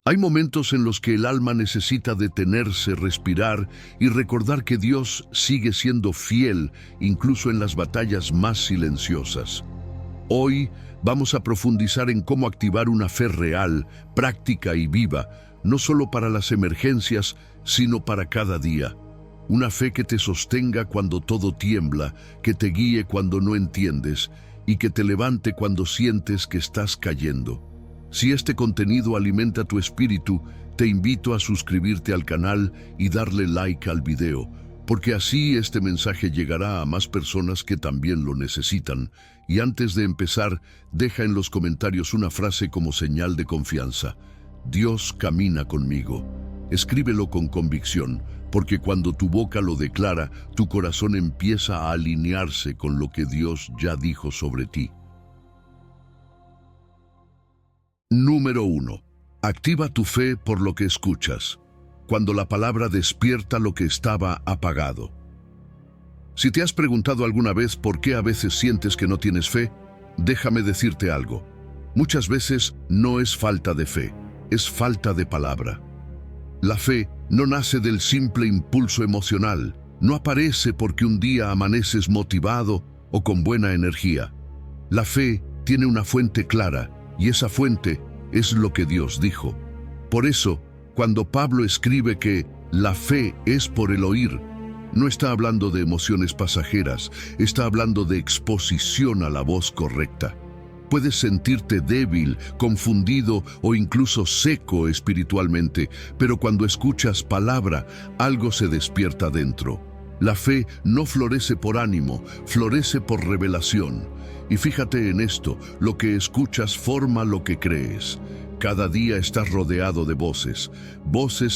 Hay momentos en los que el alma necesita detenerse, respirar y recordar que Dios sigue siendo fiel incluso en las batallas más silenciosas. Hoy vamos a profundizar en cómo activar una fe real, práctica y viva, no solo para las emergencias, sino para cada día. Una fe que te sostenga cuando todo tiembla, que te guíe cuando no entiendes y que te levante cuando sientes que estás cayendo. Si este contenido alimenta tu espíritu, te invito a suscribirte al canal y darle like al video, porque así este mensaje llegará a más personas que también lo necesitan. Y antes de empezar, deja en los comentarios una frase como señal de confianza. Dios camina conmigo. Escríbelo con convicción, porque cuando tu boca lo declara, tu corazón empieza a alinearse con lo que Dios ya dijo sobre ti. Número 1. Activa tu fe por lo que escuchas. Cuando la palabra despierta lo que estaba apagado. Si te has preguntado alguna vez por qué a veces sientes que no tienes fe, déjame decirte algo. Muchas veces no es falta de fe, es falta de palabra. La fe no nace del simple impulso emocional, no aparece porque un día amaneces motivado o con buena energía. La fe tiene una fuente clara, y esa fuente es lo que Dios dijo. Por eso, cuando Pablo escribe que la fe es por el oír, no está hablando de emociones pasajeras, está hablando de exposición a la voz correcta. Puedes sentirte débil, confundido o incluso seco espiritualmente, pero cuando escuchas palabra, algo se despierta dentro. La fe no florece por ánimo, florece por revelación. Y fíjate en esto, lo que escuchas forma lo que crees. Cada día estás rodeado de voces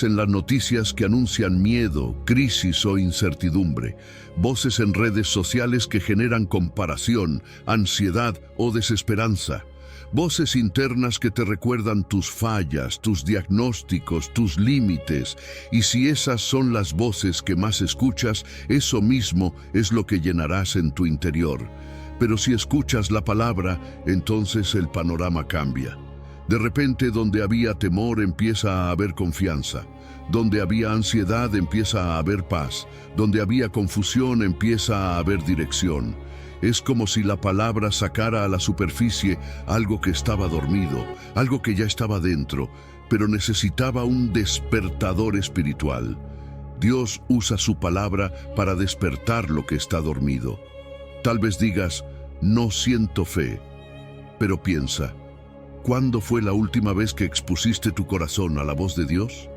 en las noticias que anuncian miedo, crisis o incertidumbre, voces en redes sociales que generan comparación, ansiedad o desesperanza, voces internas que te recuerdan tus fallas, tus diagnósticos, tus límites, y si esas son las voces que más escuchas, eso mismo es lo que llenarás en tu interior. Pero si escuchas la palabra, entonces el panorama cambia. De repente, donde había temor empieza a haber confianza. Donde había ansiedad empieza a haber paz. Donde había confusión empieza a haber dirección. Es como si la palabra sacara a la superficie algo que estaba dormido, algo que ya estaba dentro, pero necesitaba un despertador espiritual. Dios usa su palabra para despertar lo que está dormido. Tal vez digas, no siento fe, pero piensa, ¿cuándo fue la última vez que expusiste tu corazón a la voz de Dios?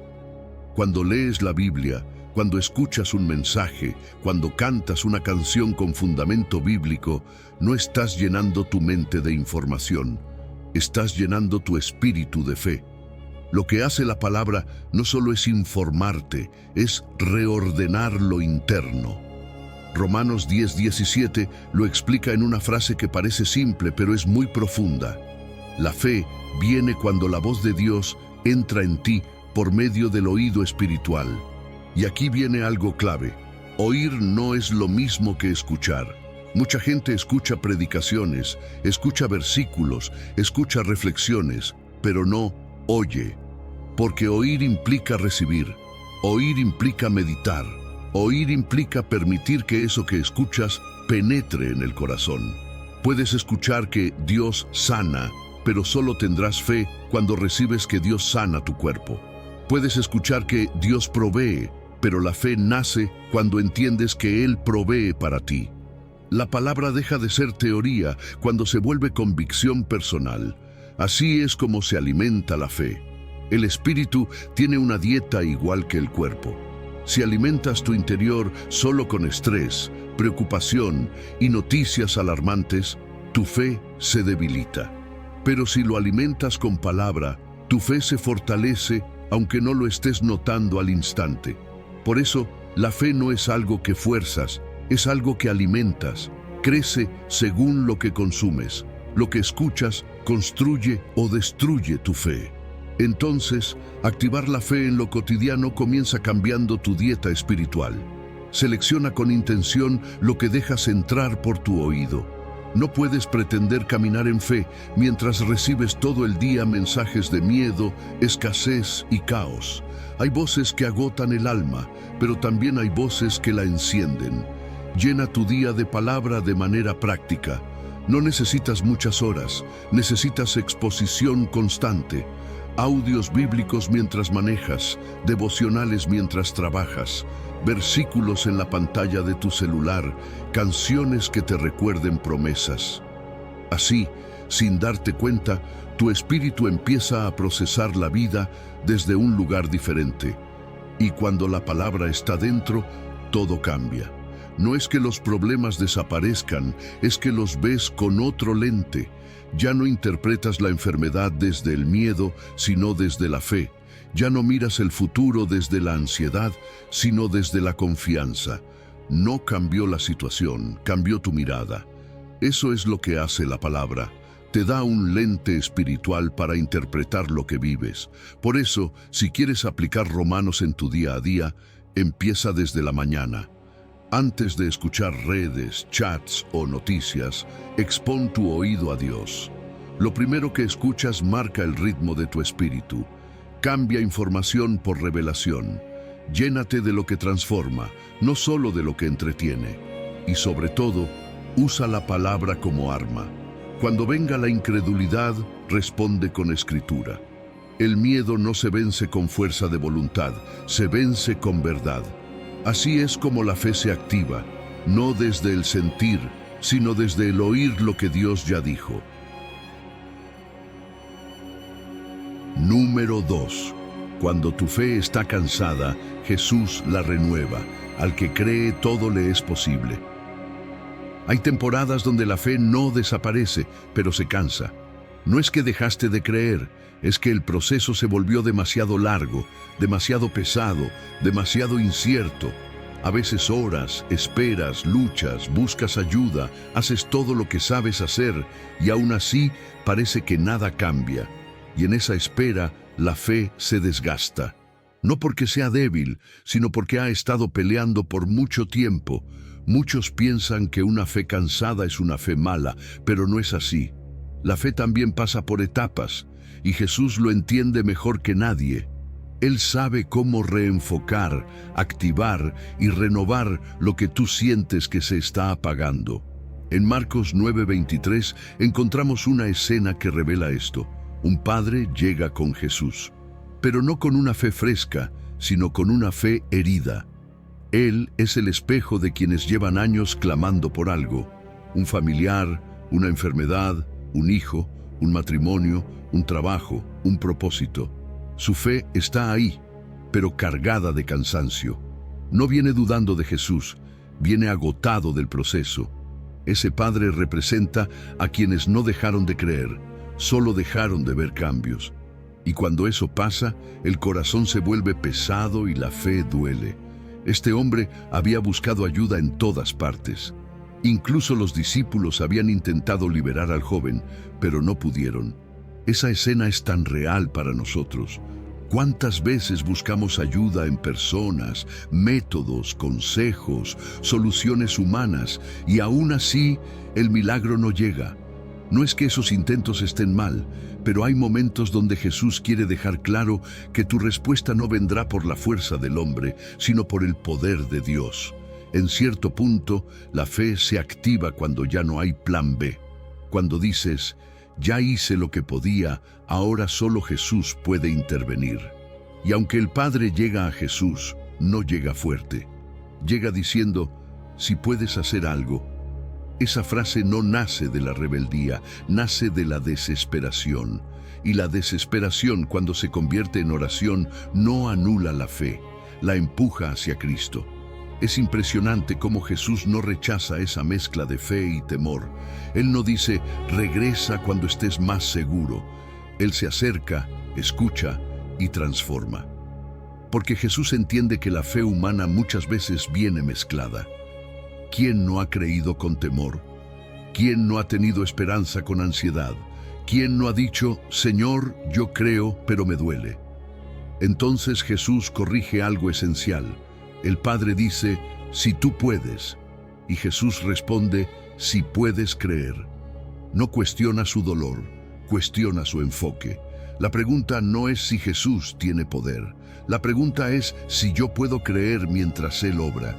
Cuando lees la Biblia, cuando escuchas un mensaje, cuando cantas una canción con fundamento bíblico, no estás llenando tu mente de información, estás llenando tu espíritu de fe. Lo que hace la palabra no solo es informarte, es reordenar lo interno. Romanos 10:17 lo explica en una frase que parece simple, pero es muy profunda. La fe viene cuando la voz de Dios entra en ti por medio del oído espiritual. Y aquí viene algo clave. Oír no es lo mismo que escuchar. Mucha gente escucha predicaciones, escucha versículos, escucha reflexiones, pero no oye. Porque oír implica recibir, oír implica meditar. Oír implica permitir que eso que escuchas penetre en el corazón. Puedes escuchar que Dios sana, pero solo tendrás fe cuando recibes que Dios sana tu cuerpo. Puedes escuchar que Dios provee, pero la fe nace cuando entiendes que Él provee para ti. La palabra deja de ser teoría cuando se vuelve convicción personal. Así es como se alimenta la fe. El espíritu tiene una dieta igual que el cuerpo. Si alimentas tu interior solo con estrés, preocupación y noticias alarmantes, tu fe se debilita. Pero si lo alimentas con palabra, tu fe se fortalece aunque no lo estés notando al instante. Por eso, la fe no es algo que fuerzas, es algo que alimentas. Crece según lo que consumes. Lo que escuchas construye o destruye tu fe. Entonces, activar la fe en lo cotidiano comienza cambiando tu dieta espiritual. Selecciona con intención lo que dejas entrar por tu oído. No puedes pretender caminar en fe mientras recibes todo el día mensajes de miedo, escasez y caos. Hay voces que agotan el alma, pero también hay voces que la encienden. Llena tu día de palabra de manera práctica. No necesitas muchas horas, necesitas exposición constante. Audios bíblicos mientras manejas, devocionales mientras trabajas, versículos en la pantalla de tu celular, canciones que te recuerden promesas. Así, sin darte cuenta, tu espíritu empieza a procesar la vida desde un lugar diferente. Y cuando la palabra está dentro, todo cambia. No es que los problemas desaparezcan, es que los ves con otro lente. Ya no interpretas la enfermedad desde el miedo, sino desde la fe. Ya no miras el futuro desde la ansiedad, sino desde la confianza. No cambió la situación, cambió tu mirada. Eso es lo que hace la palabra. Te da un lente espiritual para interpretar lo que vives. Por eso, si quieres aplicar Romanos en tu día a día, empieza desde la mañana. Antes de escuchar redes, chats o noticias, expón tu oído a Dios. Lo primero que escuchas marca el ritmo de tu espíritu. Cambia información por revelación. Llénate de lo que transforma, no solo de lo que entretiene. Y sobre todo, usa la palabra como arma. Cuando venga la incredulidad, responde con escritura. El miedo no se vence con fuerza de voluntad, se vence con verdad. Así es como la fe se activa, no desde el sentir, sino desde el oír lo que Dios ya dijo. Número 2. Cuando tu fe está cansada, Jesús la renueva. Al que cree, todo le es posible. Hay temporadas donde la fe no desaparece, pero se cansa. No es que dejaste de creer, es que el proceso se volvió demasiado largo, demasiado pesado, demasiado incierto. A veces oras, esperas, luchas, buscas ayuda, haces todo lo que sabes hacer y aún así parece que nada cambia. Y en esa espera, la fe se desgasta. No porque sea débil, sino porque ha estado peleando por mucho tiempo. Muchos piensan que una fe cansada es una fe mala, pero no es así. La fe también pasa por etapas, y Jesús lo entiende mejor que nadie. Él sabe cómo reenfocar, activar y renovar lo que tú sientes que se está apagando. En Marcos 9:23 encontramos una escena que revela esto. Un padre llega con Jesús, pero no con una fe fresca, sino con una fe herida. Él es el espejo de quienes llevan años clamando por algo: un familiar, una enfermedad, un hijo, un matrimonio, un trabajo, un propósito. Su fe está ahí, pero cargada de cansancio. No viene dudando de Jesús, viene agotado del proceso. Ese padre representa a quienes no dejaron de creer, solo dejaron de ver cambios. Y cuando eso pasa, el corazón se vuelve pesado y la fe duele. Este hombre había buscado ayuda en todas partes. Incluso los discípulos habían intentado liberar al joven, pero no pudieron. Esa escena es tan real para nosotros. ¿Cuántas veces buscamos ayuda en personas, métodos, consejos, soluciones humanas, y aún así el milagro no llega? No es que esos intentos estén mal, pero hay momentos donde Jesús quiere dejar claro que tu respuesta no vendrá por la fuerza del hombre, sino por el poder de Dios. En cierto punto, la fe se activa cuando ya no hay plan B. Cuando dices: ya hice lo que podía, ahora solo Jesús puede intervenir. Y aunque el Padre llega a Jesús, no llega fuerte. Llega diciendo: si puedes hacer algo. Esa frase no nace de la rebeldía, nace de la desesperación. Y la desesperación, cuando se convierte en oración, no anula la fe, la empuja hacia Cristo. Es impresionante cómo Jesús no rechaza esa mezcla de fe y temor. Él no dice: regresa cuando estés más seguro. Él se acerca, escucha y transforma. Porque Jesús entiende que la fe humana muchas veces viene mezclada. ¿Quién no ha creído con temor? ¿Quién no ha tenido esperanza con ansiedad? ¿Quién no ha dicho: Señor, yo creo, pero me duele? Entonces Jesús corrige algo esencial. El Padre dice: si tú puedes. Y Jesús responde: si puedes creer. No cuestiona su dolor, cuestiona su enfoque. La pregunta no es si Jesús tiene poder. La pregunta es si yo puedo creer mientras Él obra.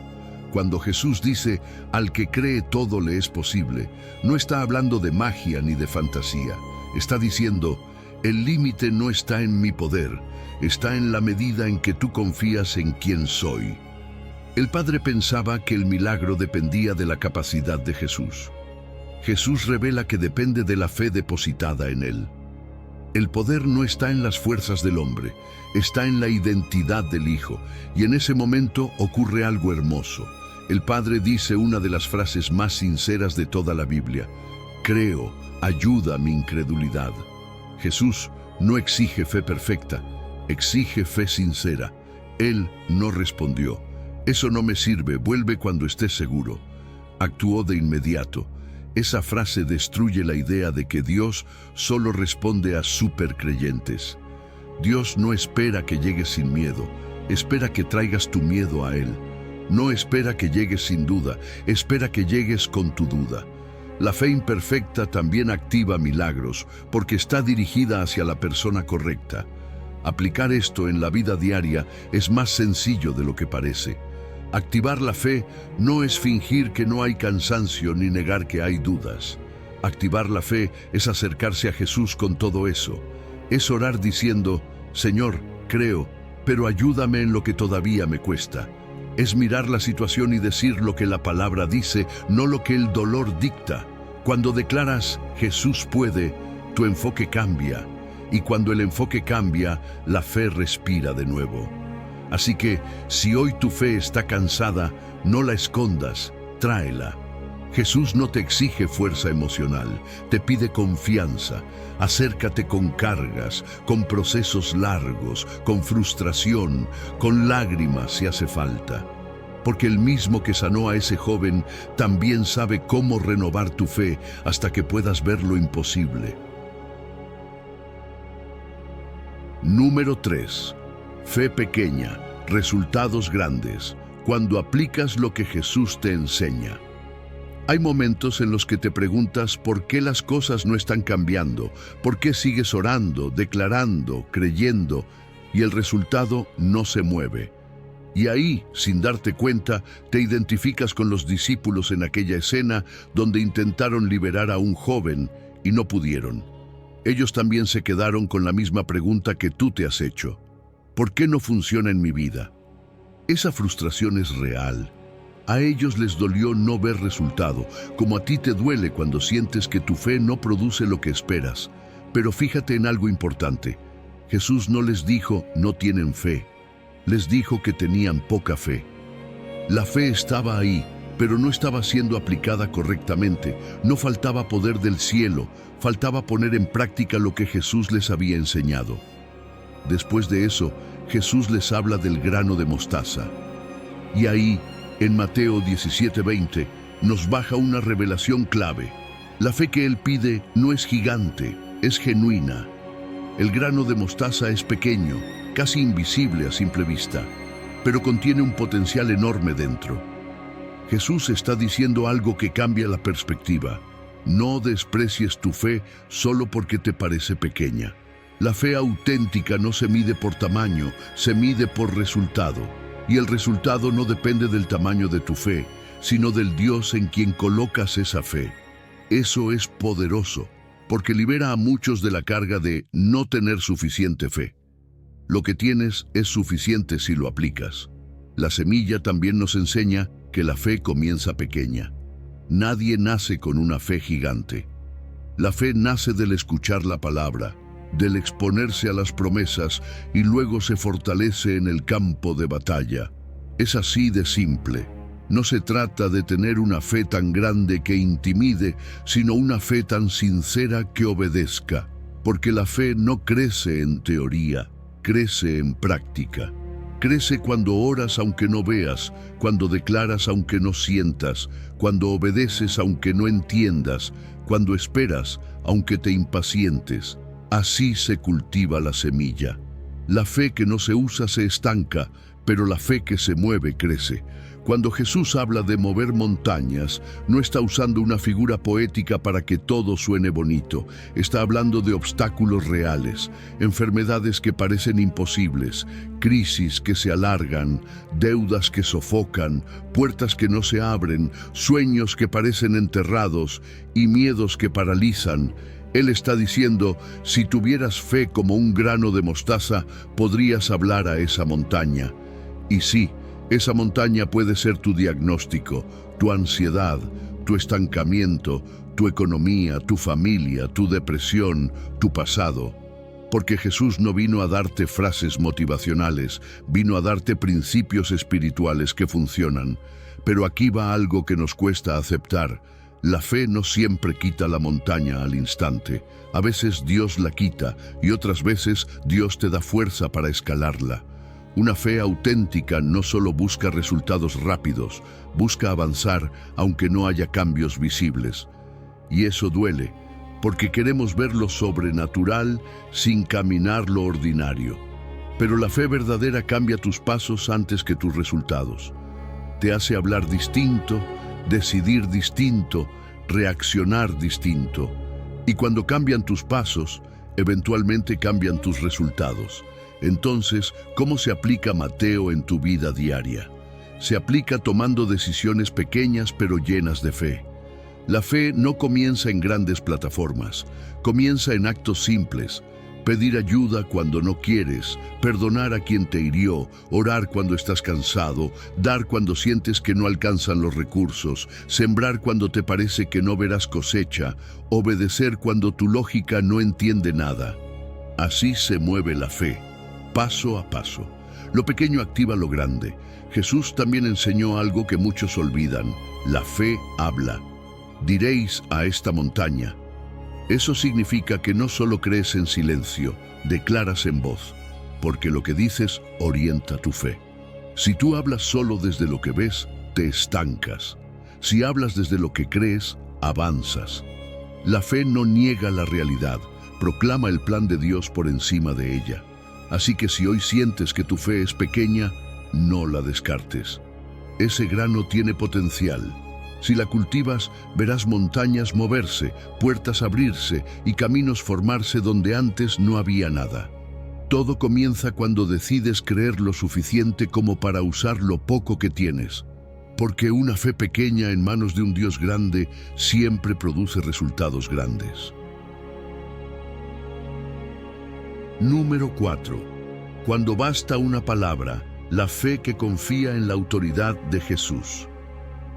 Cuando Jesús dice, al que cree todo le es posible, no está hablando de magia ni de fantasía. Está diciendo, el límite no está en mi poder, está en la medida en que tú confías en quién soy. El Padre pensaba que el milagro dependía de la capacidad de Jesús. Jesús revela que depende de la fe depositada en Él. El poder no está en las fuerzas del hombre, está en la identidad del Hijo, y en ese momento ocurre algo hermoso. El Padre dice una de las frases más sinceras de toda la Biblia: creo, ayuda a mi incredulidad. Jesús no exige fe perfecta, exige fe sincera. Él no respondió, eso no me sirve, vuelve cuando estés seguro. Actuó de inmediato. Esa frase destruye la idea de que Dios solo responde a supercreyentes. Dios no espera que llegues sin miedo, espera que traigas tu miedo a Él. No espera que llegues sin duda, espera que llegues con tu duda. La fe imperfecta también activa milagros, porque está dirigida hacia la persona correcta. Aplicar esto en la vida diaria es más sencillo de lo que parece. Activar la fe no es fingir que no hay cansancio ni negar que hay dudas. Activar la fe es acercarse a Jesús con todo eso. Es orar diciendo, Señor, creo, pero ayúdame en lo que todavía me cuesta. Es mirar la situación y decir lo que la palabra dice, no lo que el dolor dicta. Cuando declaras, Jesús puede, tu enfoque cambia. Y cuando el enfoque cambia, la fe respira de nuevo. Así que, si hoy tu fe está cansada, no la escondas, tráela. Jesús no te exige fuerza emocional, te pide confianza. Acércate con cargas, con procesos largos, con frustración, con lágrimas si hace falta. Porque el mismo que sanó a ese joven también sabe cómo renovar tu fe hasta que puedas ver lo imposible. Número 3. Fe pequeña, resultados grandes, cuando aplicas lo que Jesús te enseña. Hay momentos en los que te preguntas por qué las cosas no están cambiando, por qué sigues orando, declarando, creyendo, y el resultado no se mueve. Y ahí, sin darte cuenta, te identificas con los discípulos en aquella escena donde intentaron liberar a un joven y no pudieron. Ellos también se quedaron con la misma pregunta que tú te has hecho. ¿Por qué no funciona en mi vida? Esa frustración es real. A ellos les dolió no ver resultado, como a ti te duele cuando sientes que tu fe no produce lo que esperas. Pero fíjate en algo importante. Jesús no les dijo, no tienen fe. Les dijo que tenían poca fe. La fe estaba ahí, pero no estaba siendo aplicada correctamente. No faltaba poder del cielo, faltaba poner en práctica lo que Jesús les había enseñado. Después de eso, Jesús les habla del grano de mostaza. Y ahí, en Mateo 17:20, nos baja una revelación clave. La fe que Él pide no es gigante, es genuina. El grano de mostaza es pequeño, casi invisible a simple vista, pero contiene un potencial enorme dentro. Jesús está diciendo algo que cambia la perspectiva. No desprecies tu fe solo porque te parece pequeña. La fe auténtica no se mide por tamaño, se mide por resultado. Y el resultado no depende del tamaño de tu fe, sino del Dios en quien colocas esa fe. Eso es poderoso, porque libera a muchos de la carga de no tener suficiente fe. Lo que tienes es suficiente si lo aplicas. La semilla también nos enseña que la fe comienza pequeña. Nadie nace con una fe gigante. La fe nace del escuchar la palabra, del exponerse a las promesas y luego se fortalece en el campo de batalla. Es así de simple. No se trata de tener una fe tan grande que intimide, sino una fe tan sincera que obedezca. Porque la fe no crece en teoría, crece en práctica. Crece cuando oras aunque no veas, cuando declaras aunque no sientas, cuando obedeces aunque no entiendas, cuando esperas aunque te impacientes. Así se cultiva la semilla. La fe que no se usa se estanca, pero la fe que se mueve crece. Cuando Jesús habla de mover montañas, no está usando una figura poética para que todo suene bonito. Está hablando de obstáculos reales, enfermedades que parecen imposibles, crisis que se alargan, deudas que sofocan, puertas que no se abren, sueños que parecen enterrados y miedos que paralizan. Él está diciendo, si tuvieras fe como un grano de mostaza, podrías hablar a esa montaña. Y sí, esa montaña puede ser tu diagnóstico, tu ansiedad, tu estancamiento, tu economía, tu familia, tu depresión, tu pasado. Porque Jesús no vino a darte frases motivacionales, vino a darte principios espirituales que funcionan. Pero aquí va algo que nos cuesta aceptar. La fe no siempre quita la montaña al instante. A veces Dios la quita y otras veces Dios te da fuerza para escalarla. Una fe auténtica no solo busca resultados rápidos, busca avanzar aunque no haya cambios visibles. Y eso duele, porque queremos ver lo sobrenatural sin caminar lo ordinario. Pero la fe verdadera cambia tus pasos antes que tus resultados. Te hace hablar distinto, decidir distinto, reaccionar distinto. Y cuando cambian tus pasos, eventualmente cambian tus resultados. Entonces, ¿cómo se aplica Mateo en tu vida diaria? Se aplica tomando decisiones pequeñas pero llenas de fe. La fe no comienza en grandes plataformas, comienza en actos simples. Pedir ayuda cuando no quieres, perdonar a quien te hirió, orar cuando estás cansado, dar cuando sientes que no alcanzan los recursos, sembrar cuando te parece que no verás cosecha, obedecer cuando tu lógica no entiende nada. Así se mueve la fe, paso a paso. Lo pequeño activa lo grande. Jesús también enseñó algo que muchos olvidan. La fe habla. Diréis a esta montaña. Eso significa que no solo crees en silencio, declaras en voz, porque lo que dices orienta tu fe. Si tú hablas solo desde lo que ves, te estancas. Si hablas desde lo que crees, avanzas. La fe no niega la realidad, proclama el plan de Dios por encima de ella. Así que si hoy sientes que tu fe es pequeña, no la descartes. Ese grano tiene potencial. Si la cultivas, verás montañas moverse, puertas abrirse y caminos formarse donde antes no había nada. Todo comienza cuando decides creer lo suficiente como para usar lo poco que tienes. Porque una fe pequeña en manos de un Dios grande siempre produce resultados grandes. Número 4. Cuando basta una palabra, la fe que confía en la autoridad de Jesús.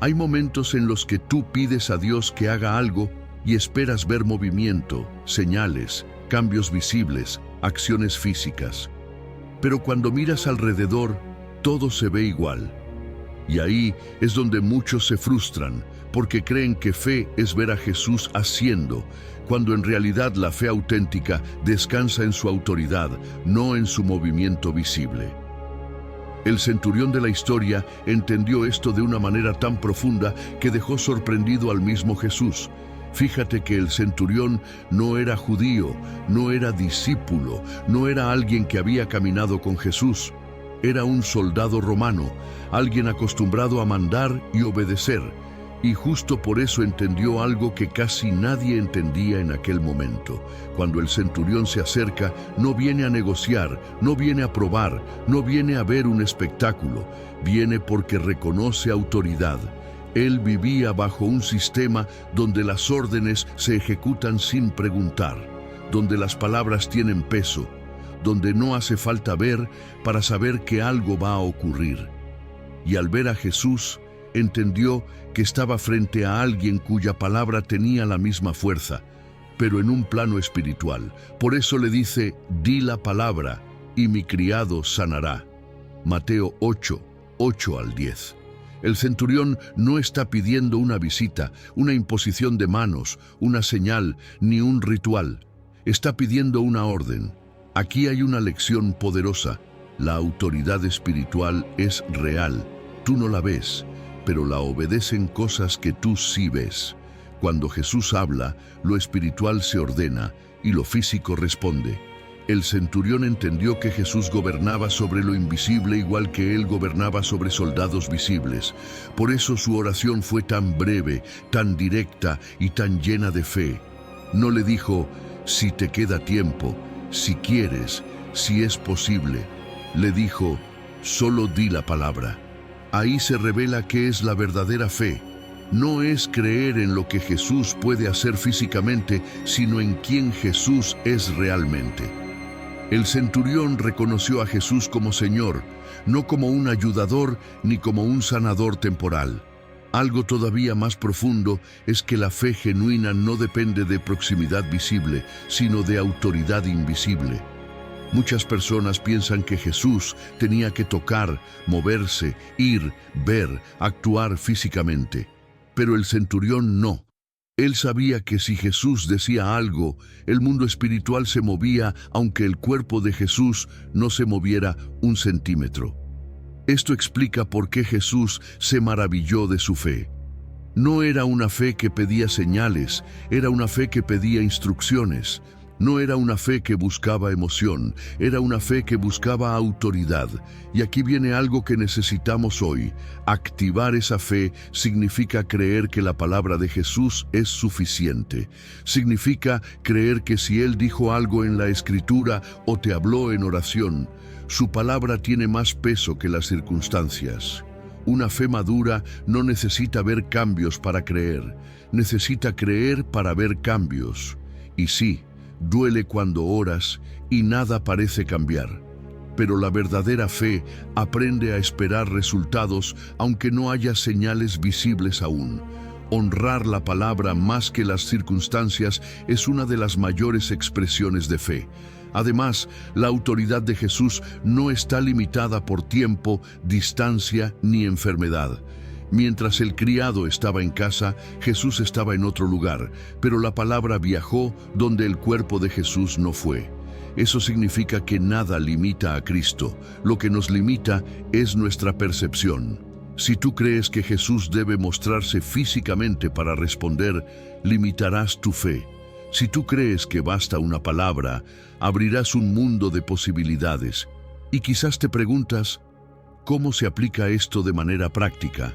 Hay momentos en los que tú pides a Dios que haga algo y esperas ver movimiento, señales, cambios visibles, acciones físicas. Pero cuando miras alrededor, todo se ve igual. Y ahí es donde muchos se frustran, porque creen que fe es ver a Jesús haciendo, cuando en realidad la fe auténtica descansa en su autoridad, no en su movimiento visible. El centurión de la historia entendió esto de una manera tan profunda que dejó sorprendido al mismo Jesús. Fíjate que el centurión no era judío, no era discípulo, no era alguien que había caminado con Jesús. Era un soldado romano, alguien acostumbrado a mandar y obedecer. Y justo por eso entendió algo que casi nadie entendía en aquel momento. Cuando el centurión se acerca, no viene a negociar, no viene a probar, no viene a ver un espectáculo. Viene porque reconoce autoridad. Él vivía bajo un sistema donde las órdenes se ejecutan sin preguntar, donde las palabras tienen peso, donde no hace falta ver para saber que algo va a ocurrir. Y al ver a Jesús, entendió que estaba frente a alguien cuya palabra tenía la misma fuerza, pero en un plano espiritual. Por eso le dice, di la palabra, y mi criado sanará. Mateo 8, 8 al 10. El centurión no está pidiendo una visita, una imposición de manos, una señal, ni un ritual. Está pidiendo una orden. Aquí hay una lección poderosa. La autoridad espiritual es real. Tú no la ves, pero la obedecen cosas que tú sí ves. Cuando Jesús habla, lo espiritual se ordena y lo físico responde. El centurión entendió que Jesús gobernaba sobre lo invisible igual que él gobernaba sobre soldados visibles. Por eso su oración fue tan breve, tan directa y tan llena de fe. No le dijo, si te queda tiempo, si quieres, si es posible. Le dijo, solo di la palabra. Ahí se revela qué es la verdadera fe. No es creer en lo que Jesús puede hacer físicamente, sino en quién Jesús es realmente. El centurión reconoció a Jesús como Señor, no como un ayudador ni como un sanador temporal. Algo todavía más profundo es que la fe genuina no depende de proximidad visible, sino de autoridad invisible. Muchas personas piensan que Jesús tenía que tocar, moverse, ir, ver, actuar físicamente. Pero el centurión no. Él sabía que si Jesús decía algo, el mundo espiritual se movía aunque el cuerpo de Jesús no se moviera un centímetro. Esto explica por qué Jesús se maravilló de su fe. No era una fe que pedía señales, era una fe que pedía instrucciones. No era una fe que buscaba emoción, era una fe que buscaba autoridad. Y aquí viene algo que necesitamos hoy. Activar esa fe significa creer que la palabra de Jesús es suficiente. Significa creer que si Él dijo algo en la Escritura o te habló en oración, su palabra tiene más peso que las circunstancias. Una fe madura no necesita ver cambios para creer, necesita creer para ver cambios. Y sí, duele cuando oras y nada parece cambiar. Pero la verdadera fe aprende a esperar resultados aunque no haya señales visibles aún. Honrar la palabra más que las circunstancias es una de las mayores expresiones de fe. Además, la autoridad de Jesús no está limitada por tiempo, distancia ni enfermedad. Mientras el criado estaba en casa, Jesús estaba en otro lugar, pero la palabra viajó donde el cuerpo de Jesús no fue. Eso significa que nada limita a Cristo. Lo que nos limita es nuestra percepción. Si tú crees que Jesús debe mostrarse físicamente para responder, limitarás tu fe. Si tú crees que basta una palabra, abrirás un mundo de posibilidades. Y quizás te preguntas, ¿cómo se aplica esto de manera práctica?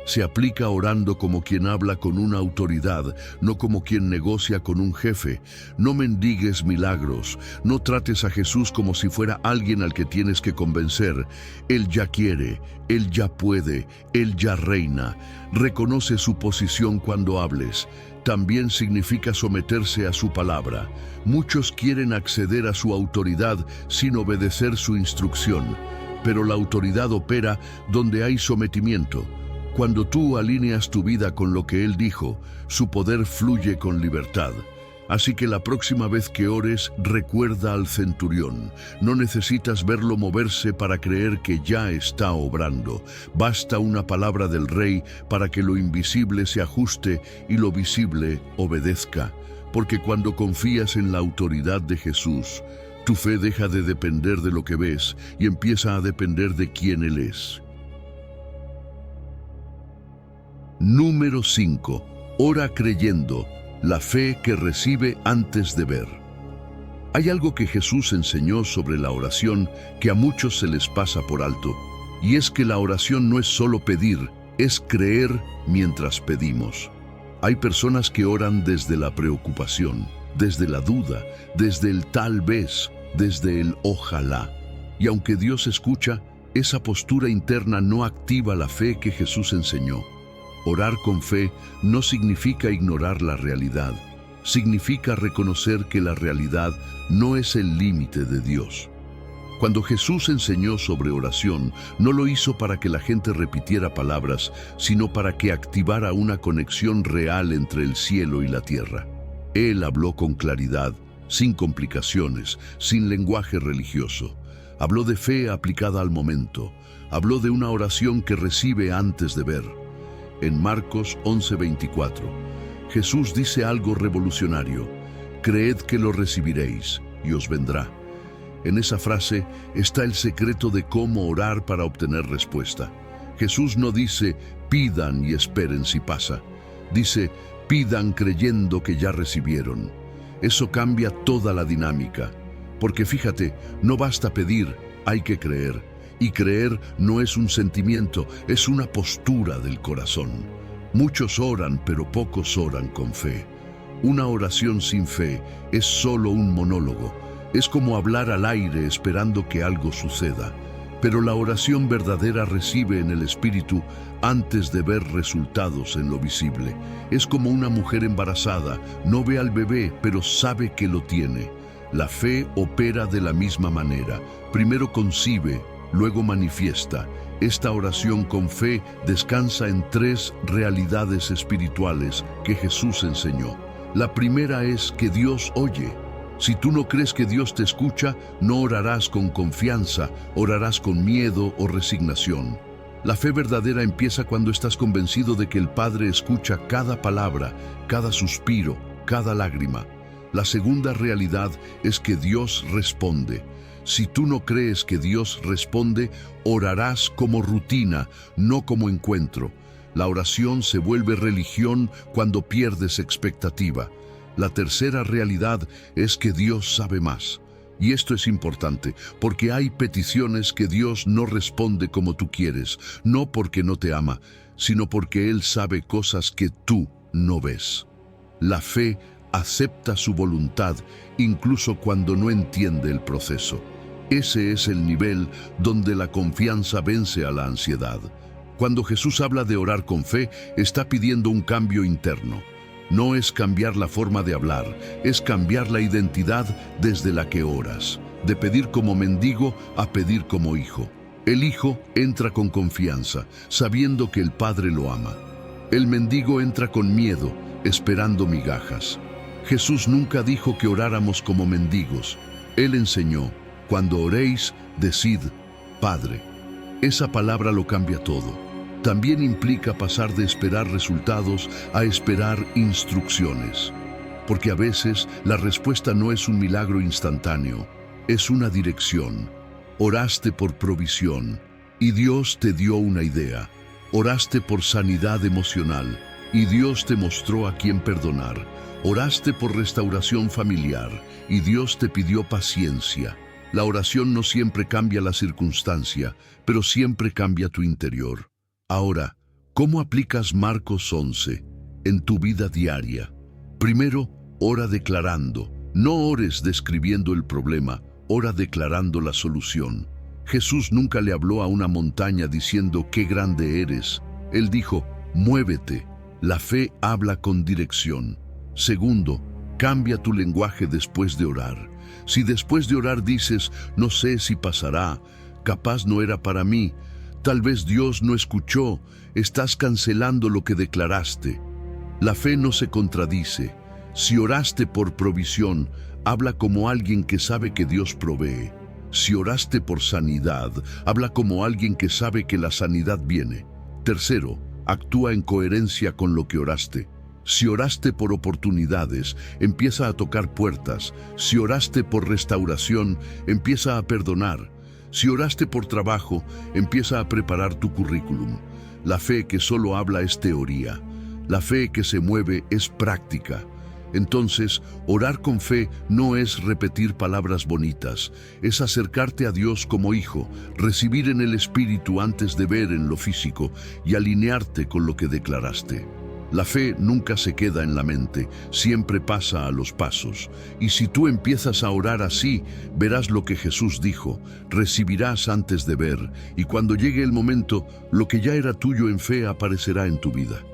Se aplica orando como quien habla con una autoridad, no como quien negocia con un jefe. No mendigues milagros, no trates a Jesús como si fuera alguien al que tienes que convencer. Él ya quiere, Él ya puede, Él ya reina. Reconoce su posición cuando hables. También significa someterse a su palabra. Muchos quieren acceder a su autoridad sin obedecer su instrucción, pero la autoridad opera donde hay sometimiento. Cuando tú alineas tu vida con lo que Él dijo, su poder fluye con libertad. Así que la próxima vez que ores, recuerda al centurión. No necesitas verlo moverse para creer que ya está obrando. Basta una palabra del Rey para que lo invisible se ajuste y lo visible obedezca. Porque cuando confías en la autoridad de Jesús, tu fe deja de depender de lo que ves y empieza a depender de quién Él es. Número 5. Ora creyendo, la fe que recibe antes de ver. Hay algo que Jesús enseñó sobre la oración que a muchos se les pasa por alto, y es que la oración no es solo pedir, es creer mientras pedimos. Hay personas que oran desde la preocupación, desde la duda, desde el tal vez, desde el ojalá. Y aunque Dios escucha, esa postura interna no activa la fe que Jesús enseñó. Orar con fe no significa ignorar la realidad, significa reconocer que la realidad no es el límite de Dios. Cuando Jesús enseñó sobre oración, no lo hizo para que la gente repitiera palabras, sino para que activara una conexión real entre el cielo y la tierra. Él habló con claridad, sin complicaciones, sin lenguaje religioso. Habló de fe aplicada al momento. Habló de una oración que recibe antes de ver. En Marcos 11:24, Jesús dice algo revolucionario: creed que lo recibiréis y os vendrá. En esa frase está el secreto de cómo orar para obtener respuesta. Jesús no dice, pidan y esperen si pasa. Dice, pidan creyendo que ya recibieron. Eso cambia toda la dinámica. Porque fíjate, no basta pedir, hay que creer. Y creer no es un sentimiento, es una postura del corazón. Muchos oran, pero pocos oran con fe. Una oración sin fe es solo un monólogo. Es como hablar al aire esperando que algo suceda. Pero la oración verdadera recibe en el Espíritu antes de ver resultados en lo visible. Es como una mujer embarazada, no ve al bebé, pero sabe que lo tiene. La fe opera de la misma manera. Primero concibe, luego manifiesta. Esta oración con fe descansa en 3 realidades espirituales que Jesús enseñó. La primera es que Dios oye. Si tú no crees que Dios te escucha, no orarás con confianza, orarás con miedo o resignación. La fe verdadera empieza cuando estás convencido de que el Padre escucha cada palabra, cada suspiro, cada lágrima. La segunda realidad es que Dios responde. Si tú no crees que Dios responde, orarás como rutina, no como encuentro. La oración se vuelve religión cuando pierdes expectativa. La tercera realidad es que Dios sabe más. Y esto es importante, porque hay peticiones que Dios no responde como tú quieres, no porque no te ama, sino porque Él sabe cosas que tú no ves. La fe acepta su voluntad, incluso cuando no entiende el proceso. Ese es el nivel donde la confianza vence a la ansiedad. Cuando Jesús habla de orar con fe, está pidiendo un cambio interno. No es cambiar la forma de hablar, es cambiar la identidad desde la que oras, de pedir como mendigo a pedir como hijo. El hijo entra con confianza, sabiendo que el Padre lo ama. El mendigo entra con miedo, esperando migajas. Jesús nunca dijo que oráramos como mendigos. Él enseñó, cuando oréis, decid, Padre. Esa palabra lo cambia todo. También implica pasar de esperar resultados a esperar instrucciones. Porque a veces la respuesta no es un milagro instantáneo, es una dirección. Oraste por provisión y Dios te dio una idea. Oraste por sanidad emocional y Dios te mostró a quién perdonar. Oraste por restauración familiar y Dios te pidió paciencia. La oración no siempre cambia la circunstancia, pero siempre cambia tu interior. Ahora, ¿cómo aplicas Marcos 11 en tu vida diaria? Primero, ora declarando. No ores describiendo el problema, ora declarando la solución. Jesús nunca le habló a una montaña diciendo qué grande eres. Él dijo, muévete. La fe habla con dirección. Segundo, cambia tu lenguaje después de orar. Si después de orar dices, no sé si pasará, capaz no era para mí, tal vez Dios no escuchó, estás cancelando lo que declaraste. La fe no se contradice. Si oraste por provisión, habla como alguien que sabe que Dios provee. Si oraste por sanidad, habla como alguien que sabe que la sanidad viene. Tercero, actúa en coherencia con lo que oraste. Si oraste por oportunidades, empieza a tocar puertas. Si oraste por restauración, empieza a perdonar. Si oraste por trabajo, empieza a preparar tu currículum. La fe que solo habla es teoría. La fe que se mueve es práctica. Entonces, orar con fe no es repetir palabras bonitas, es acercarte a Dios como hijo, recibir en el Espíritu antes de ver en lo físico y alinearte con lo que declaraste. La fe nunca se queda en la mente, siempre pasa a los pasos. Y si tú empiezas a orar así, verás lo que Jesús dijo, recibirás antes de ver, y cuando llegue el momento, lo que ya era tuyo en fe aparecerá en tu vida.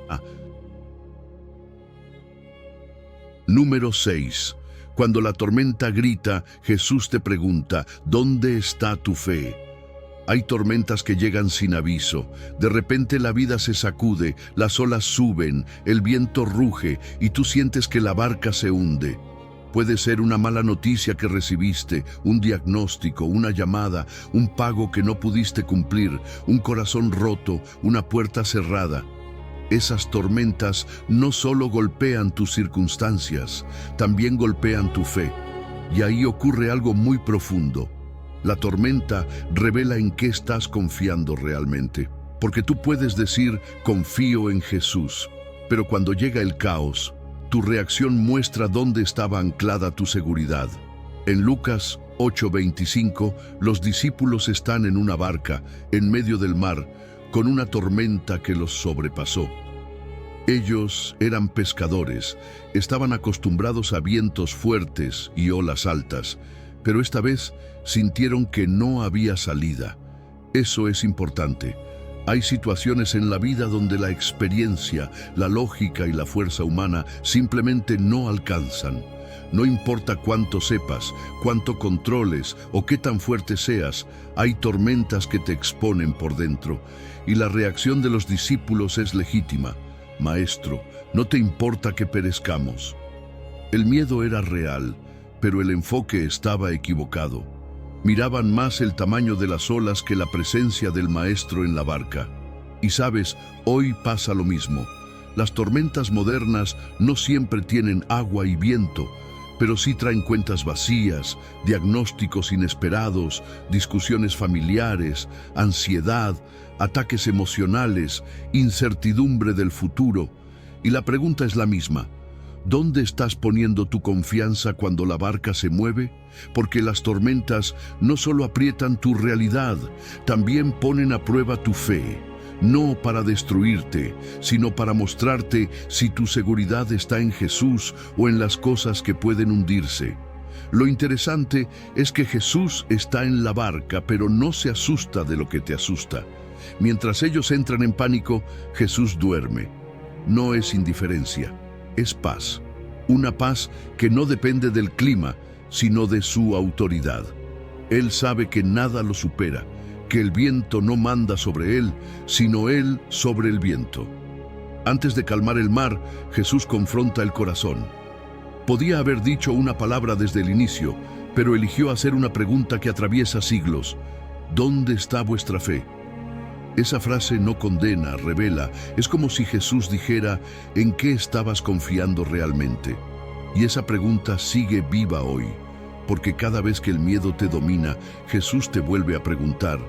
Número 6. Cuando la tormenta grita, Jesús te pregunta, ¿dónde está tu fe? Hay tormentas que llegan sin aviso. De repente la vida se sacude, las olas suben, el viento ruge y tú sientes que la barca se hunde. Puede ser una mala noticia que recibiste, un diagnóstico, una llamada, un pago que no pudiste cumplir, un corazón roto, una puerta cerrada. Esas tormentas no solo golpean tus circunstancias, también golpean tu fe. Y ahí ocurre algo muy profundo. La tormenta revela en qué estás confiando realmente. Porque tú puedes decir, confío en Jesús. Pero cuando llega el caos, tu reacción muestra dónde estaba anclada tu seguridad. En Lucas 8:25, los discípulos están en una barca, en medio del mar, con una tormenta que los sobrepasó. Ellos eran pescadores, estaban acostumbrados a vientos fuertes y olas altas, pero esta vez sintieron que no había salida. Eso es importante. Hay situaciones en la vida donde la experiencia, la lógica y la fuerza humana simplemente no alcanzan. No importa cuánto sepas, cuánto controles o qué tan fuerte seas, hay tormentas que te exponen por dentro. Y la reacción de los discípulos es legítima. Maestro, ¿no te importa que perezcamos? El miedo era real, pero el enfoque estaba equivocado. Miraban más el tamaño de las olas que la presencia del Maestro en la barca. Y sabes, hoy pasa lo mismo. Las tormentas modernas no siempre tienen agua y viento, pero sí traen cuentas vacías, diagnósticos inesperados, discusiones familiares, ansiedad, ataques emocionales, incertidumbre del futuro. Y la pregunta es la misma. ¿Dónde estás poniendo tu confianza cuando la barca se mueve? Porque las tormentas no solo aprietan tu realidad, también ponen a prueba tu fe. No para destruirte, sino para mostrarte si tu seguridad está en Jesús o en las cosas que pueden hundirse. Lo interesante es que Jesús está en la barca, pero no se asusta de lo que te asusta. Mientras ellos entran en pánico, Jesús duerme. No es indiferencia, es paz. Una paz que no depende del clima, sino de su autoridad. Él sabe que nada lo supera, que el viento no manda sobre él, sino él sobre el viento. Antes de calmar el mar, Jesús confronta el corazón. Podía haber dicho una palabra desde el inicio, pero eligió hacer una pregunta que atraviesa siglos. ¿Dónde está vuestra fe? Esa frase no condena, revela. Es como si Jesús dijera, ¿en qué estabas confiando realmente? Y esa pregunta sigue viva hoy, porque cada vez que el miedo te domina, Jesús te vuelve a preguntar,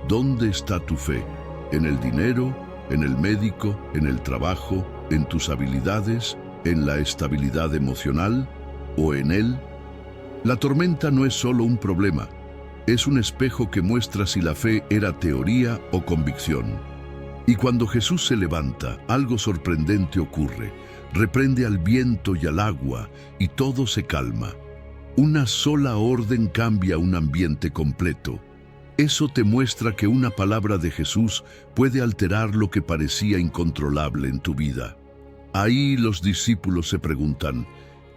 ¿dónde está tu fe? ¿En el dinero? ¿En el médico? ¿En el trabajo? ¿En tus habilidades? ¿En la estabilidad emocional? ¿O en Él? La tormenta no es solo un problema. Es un espejo que muestra si la fe era teoría o convicción. Y cuando Jesús se levanta, algo sorprendente ocurre. Reprende al viento y al agua, y todo se calma. Una sola orden cambia un ambiente completo. Eso te muestra que una palabra de Jesús puede alterar lo que parecía incontrolable en tu vida. Ahí los discípulos se preguntan,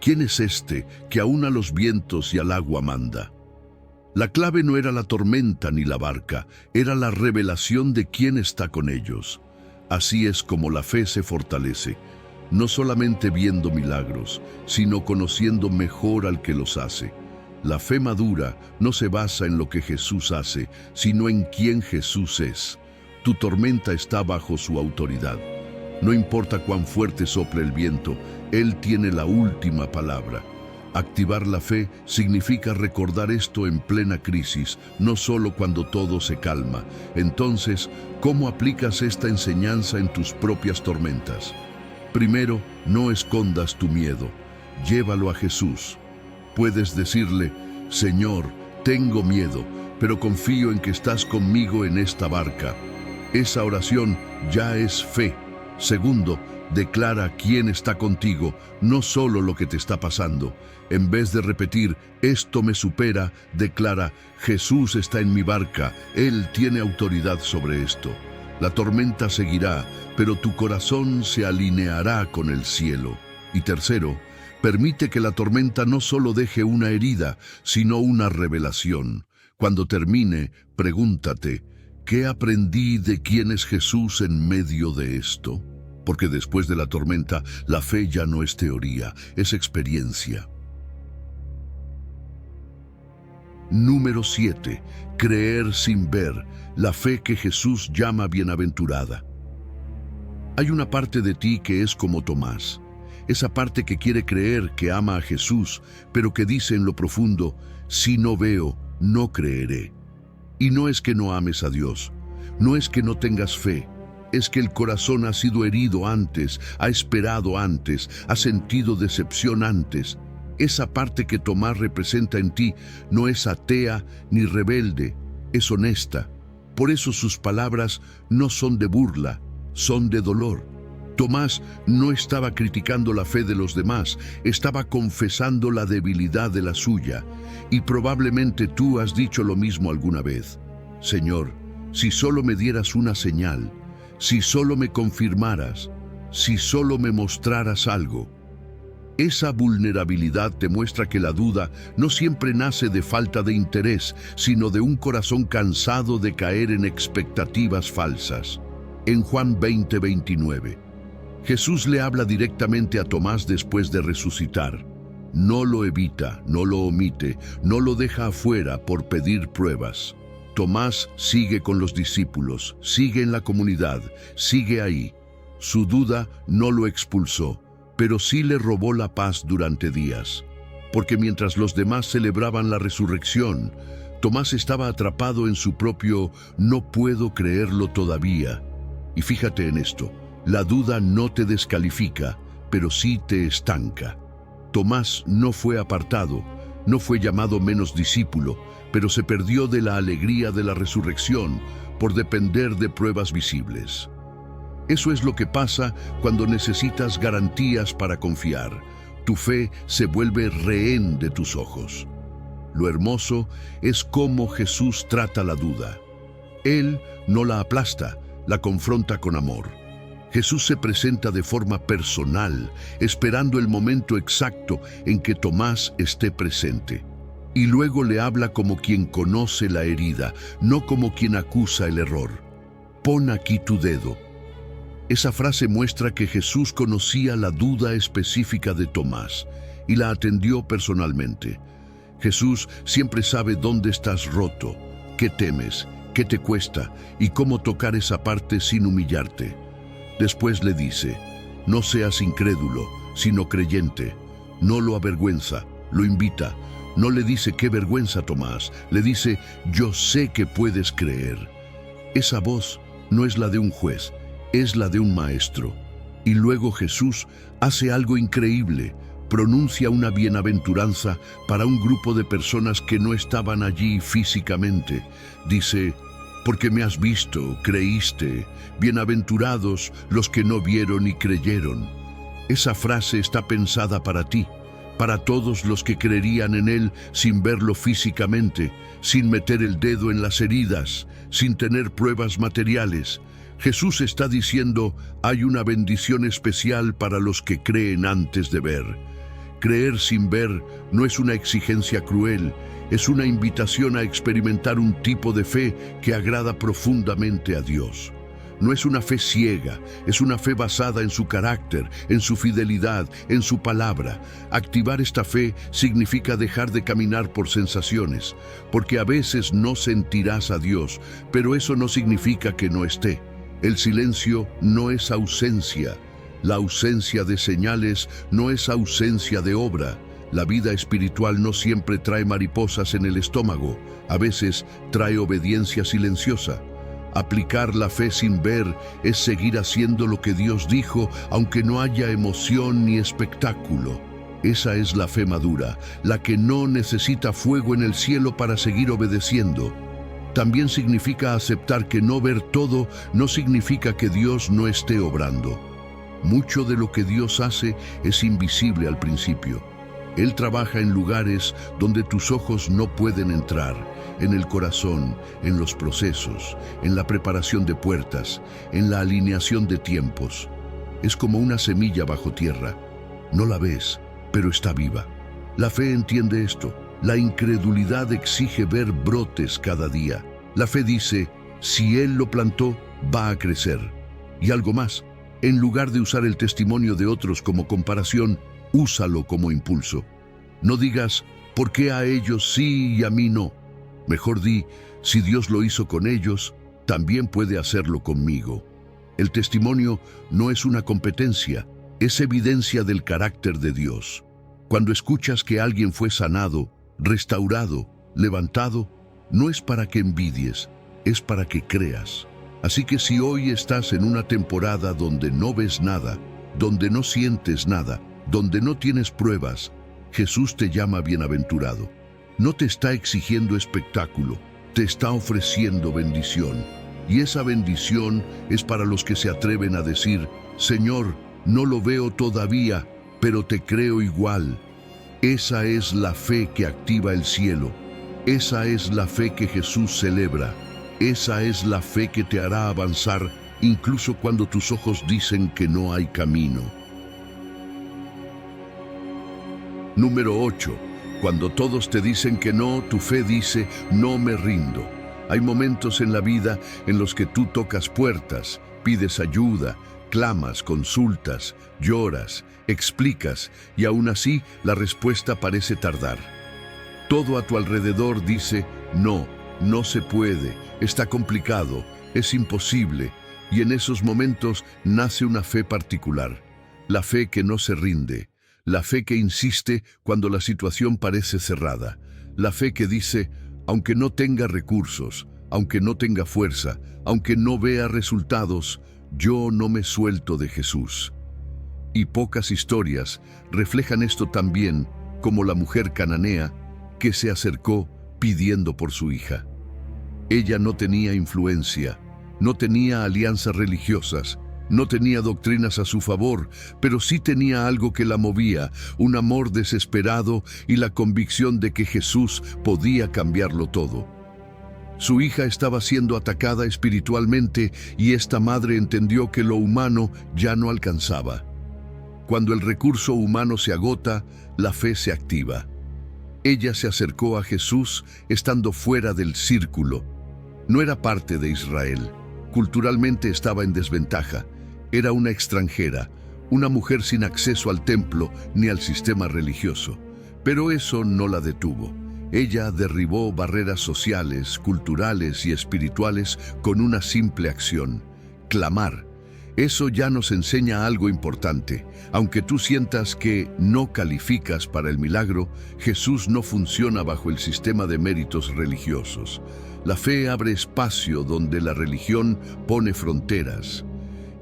¿quién es este que aún a los vientos y al agua manda? La clave no era la tormenta ni la barca, era la revelación de quién está con ellos. Así es como la fe se fortalece, no solamente viendo milagros, sino conociendo mejor al que los hace. La fe madura no se basa en lo que Jesús hace, sino en quién Jesús es. Tu tormenta está bajo su autoridad. No importa cuán fuerte sople el viento, Él tiene la última palabra. Activar la fe significa recordar esto en plena crisis, no solo cuando todo se calma. Entonces, ¿cómo aplicas esta enseñanza en tus propias tormentas? Primero, no escondas tu miedo. Llévalo a Jesús. Puedes decirle, Señor, tengo miedo, pero confío en que estás conmigo en esta barca. Esa oración ya es fe. Segundo, declara quién está contigo, no solo lo que te está pasando. En vez de repetir, esto me supera, declara, Jesús está en mi barca, Él tiene autoridad sobre esto. La tormenta seguirá, pero tu corazón se alineará con el cielo. Y tercero, permite que la tormenta no solo deje una herida, sino una revelación. Cuando termine, pregúntate, ¿qué aprendí de quién es Jesús en medio de esto? Porque después de la tormenta, la fe ya no es teoría, es experiencia. Número 7. Creer sin ver, la fe que Jesús llama bienaventurada. Hay una parte de ti que es como Tomás, esa parte que quiere creer que ama a Jesús, pero que dice en lo profundo, si no veo, no creeré. Y no es que no ames a Dios, no es que no tengas fe, es que el corazón ha sido herido antes, ha esperado antes, ha sentido decepción antes. Esa parte que Tomás representa en ti no es atea ni rebelde, es honesta. Por eso sus palabras no son de burla, son de dolor. Tomás no estaba criticando la fe de los demás, estaba confesando la debilidad de la suya. Y probablemente tú has dicho lo mismo alguna vez. Señor, si solo me dieras una señal, si solo me confirmaras, si solo me mostraras algo. Esa vulnerabilidad te muestra que la duda no siempre nace de falta de interés, sino de un corazón cansado de caer en expectativas falsas. En Juan 20:29, Jesús le habla directamente a Tomás después de resucitar. No lo evita, no lo omite, no lo deja afuera por pedir pruebas. Tomás sigue con los discípulos, sigue en la comunidad, sigue ahí. Su duda no lo expulsó, pero sí le robó la paz durante días. Porque mientras los demás celebraban la resurrección, Tomás estaba atrapado en su propio "no puedo creerlo todavía". Y fíjate en esto, la duda no te descalifica, pero sí te estanca. Tomás no fue apartado, no fue llamado menos discípulo, pero se perdió de la alegría de la resurrección por depender de pruebas visibles. Eso es lo que pasa cuando necesitas garantías para confiar. Tu fe se vuelve rehén de tus ojos. Lo hermoso es cómo Jesús trata la duda. Él no la aplasta, la confronta con amor. Jesús se presenta de forma personal, esperando el momento exacto en que Tomás esté presente. Y luego le habla como quien conoce la herida, no como quien acusa el error. Pon aquí tu dedo. Esa frase muestra que Jesús conocía la duda específica de Tomás y la atendió personalmente. Jesús siempre sabe dónde estás roto, qué temes, qué te cuesta y cómo tocar esa parte sin humillarte. Después le dice, no seas incrédulo, sino creyente. No lo avergüenza, lo invita. No le dice qué vergüenza, Tomás, le dice, yo sé que puedes creer. Esa voz no es la de un juez, es la de un maestro. Y luego Jesús hace algo increíble, pronuncia una bienaventuranza para un grupo de personas que no estaban allí físicamente. Dice, porque me has visto, creíste, bienaventurados los que no vieron y creyeron. Esa frase está pensada para ti, para todos los que creerían en Él sin verlo físicamente, sin meter el dedo en las heridas, sin tener pruebas materiales. Jesús está diciendo, hay una bendición especial para los que creen antes de ver. Creer sin ver no es una exigencia cruel, es una invitación a experimentar un tipo de fe que agrada profundamente a Dios. No es una fe ciega, es una fe basada en su carácter, en su fidelidad, en su palabra. Activar esta fe significa dejar de caminar por sensaciones, porque a veces no sentirás a Dios, pero eso no significa que no esté. El silencio no es ausencia. La ausencia de señales no es ausencia de obra. La vida espiritual no siempre trae mariposas en el estómago, a veces trae obediencia silenciosa. Aplicar la fe sin ver es seguir haciendo lo que Dios dijo, aunque no haya emoción ni espectáculo. Esa es la fe madura, la que no necesita fuego en el cielo para seguir obedeciendo. También significa aceptar que no ver todo no significa que Dios no esté obrando. Mucho de lo que Dios hace es invisible al principio. Él trabaja en lugares donde tus ojos no pueden entrar, en el corazón, en los procesos, en la preparación de puertas, en la alineación de tiempos. Es como una semilla bajo tierra. No la ves, pero está viva. La fe entiende esto. La incredulidad exige ver brotes cada día. La fe dice, si Él lo plantó, va a crecer. Y algo más, en lugar de usar el testimonio de otros como comparación, úsalo como impulso. No digas, ¿por qué a ellos sí y a mí no? Mejor di, si Dios lo hizo con ellos, también puede hacerlo conmigo. El testimonio no es una competencia, es evidencia del carácter de Dios. Cuando escuchas que alguien fue sanado, restaurado, levantado, no es para que envidies, es para que creas. Así que si hoy estás en una temporada donde no ves nada, donde no sientes nada, donde no tienes pruebas, Jesús te llama bienaventurado. No te está exigiendo espectáculo, te está ofreciendo bendición. Y esa bendición es para los que se atreven a decir: Señor, no lo veo todavía, pero te creo igual. Esa es la fe que activa el cielo. Esa es la fe que Jesús celebra. Esa es la fe que te hará avanzar incluso cuando tus ojos dicen que no hay camino. Número 8. Cuando todos te dicen que no, tu fe dice: no me rindo. Hay momentos en la vida en los que tú tocas puertas, pides ayuda, clamas, consultas, lloras, explicas, y aún así la respuesta parece tardar. Todo a tu alrededor dice: no, no se puede, está complicado, es imposible, y en esos momentos nace una fe particular, la fe que no se rinde, la fe que insiste cuando la situación parece cerrada, la fe que dice: aunque no tenga recursos, aunque no tenga fuerza, aunque no vea resultados, yo no me suelto de Jesús. Y pocas historias reflejan esto tan bien como la mujer cananea que se acercó pidiendo por su hija. Ella no tenía influencia, no tenía alianzas religiosas, no tenía doctrinas a su favor, pero sí tenía algo que la movía, un amor desesperado y la convicción de que Jesús podía cambiarlo todo. Su hija estaba siendo atacada espiritualmente y esta madre entendió que lo humano ya no alcanzaba. Cuando el recurso humano se agota, la fe se activa. Ella se acercó a Jesús estando fuera del círculo. No era parte de Israel. Culturalmente estaba en desventaja. Era una extranjera, una mujer sin acceso al templo ni al sistema religioso. Pero eso no la detuvo. Ella derribó barreras sociales, culturales y espirituales con una simple acción: clamar. Eso ya nos enseña algo importante. Aunque tú sientas que no calificas para el milagro, Jesús no funciona bajo el sistema de méritos religiosos. La fe abre espacio donde la religión pone fronteras.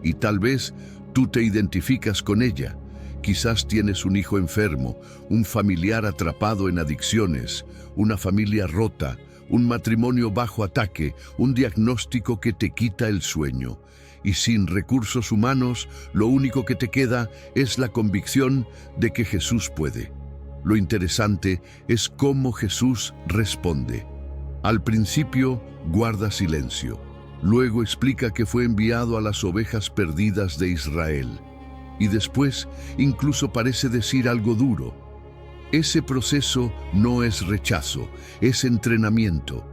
Y tal vez tú te identificas con ella. Quizás tienes un hijo enfermo, un familiar atrapado en adicciones, una familia rota, un matrimonio bajo ataque, un diagnóstico que te quita el sueño. Y sin recursos humanos, lo único que te queda es la convicción de que Jesús puede. Lo interesante es cómo Jesús responde. Al principio, guarda silencio. Luego explica que fue enviado a las ovejas perdidas de Israel. Y después, incluso parece decir algo duro. Ese proceso no es rechazo, es entrenamiento.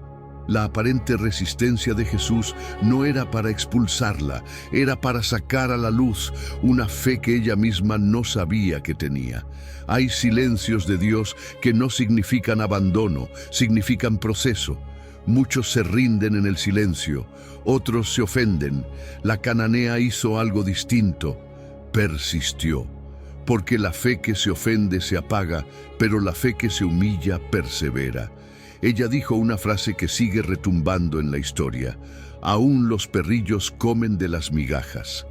La aparente resistencia de Jesús no era para expulsarla, era para sacar a la luz una fe que ella misma no sabía que tenía. Hay silencios de Dios que no significan abandono, significan proceso. Muchos se rinden en el silencio, otros se ofenden. La cananea hizo algo distinto, persistió. Porque la fe que se ofende se apaga, pero la fe que se humilla persevera. Ella dijo una frase que sigue retumbando en la historia: aún los perrillos comen de las migajas.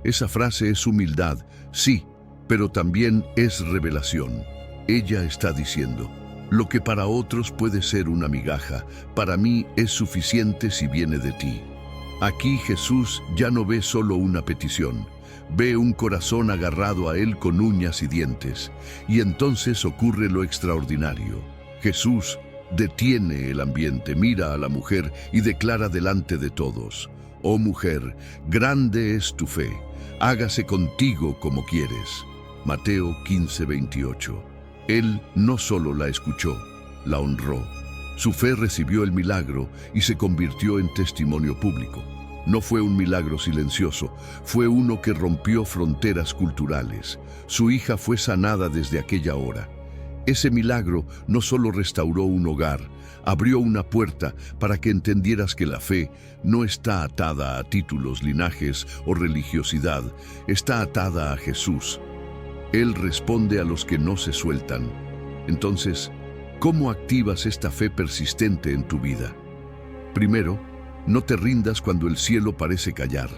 Esa frase es humildad, sí, pero también es revelación. Ella está diciendo: lo que para otros puede ser una migaja, para mí es suficiente si viene de ti. Aquí Jesús ya no ve solo una petición, ve un corazón agarrado a él con uñas y dientes, y entonces ocurre lo extraordinario. Jesús detiene el ambiente, mira a la mujer y declara delante de todos: oh mujer, grande es tu fe, hágase contigo como quieres. Mateo 15:28. Él no solo la escuchó, la honró. Su fe recibió el milagro y se convirtió en testimonio público. No fue un milagro silencioso, fue uno que rompió fronteras culturales. Su hija fue sanada desde aquella hora. Ese milagro no solo restauró un hogar, abrió una puerta para que entendieras que la fe no está atada a títulos, linajes o religiosidad, está atada a Jesús. Él responde a los que no se sueltan. Entonces, ¿cómo activas esta fe persistente en tu vida? Primero, no te rindas cuando el cielo parece callar.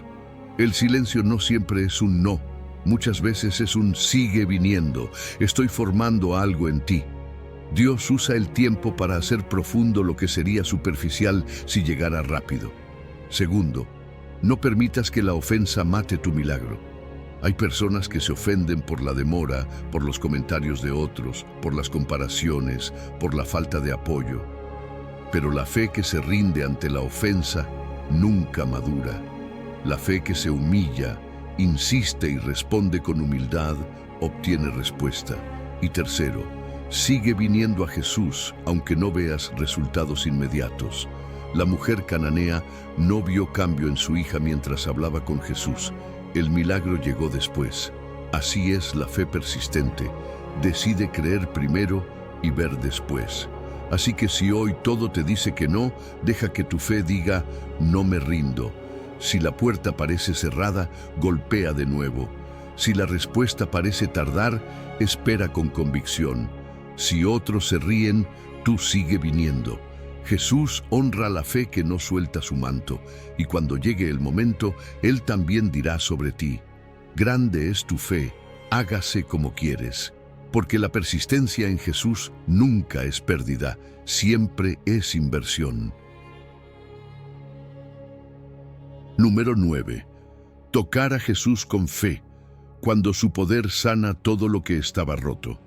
El silencio no siempre es un no. Muchas veces es un sigue viniendo, estoy formando algo en ti. Dios usa el tiempo para hacer profundo lo que sería superficial si llegara rápido. Segundo, no permitas que la ofensa mate tu milagro. Hay personas que se ofenden por la demora, por los comentarios de otros, por las comparaciones, por la falta de apoyo. Pero la fe que se rinde ante la ofensa nunca madura. La fe que se humilla, insiste y responde con humildad, obtiene respuesta. Y tercero, sigue viniendo a Jesús, aunque no veas resultados inmediatos. La mujer cananea no vio cambio en su hija mientras hablaba con Jesús. El milagro llegó después. Así es la fe persistente. Decide creer primero y ver después. Así que si hoy todo te dice que no, deja que tu fe diga, no me rindo. Si la puerta parece cerrada, golpea de nuevo. Si la respuesta parece tardar, espera con convicción. Si otros se ríen, tú sigue viniendo. Jesús honra la fe que no suelta su manto, y cuando llegue el momento, Él también dirá sobre ti, grande es tu fe, hágase como quieres. Porque la persistencia en Jesús nunca es pérdida, siempre es inversión. Número 9. Tocar a Jesús con fe, cuando su poder sana todo lo que estaba roto.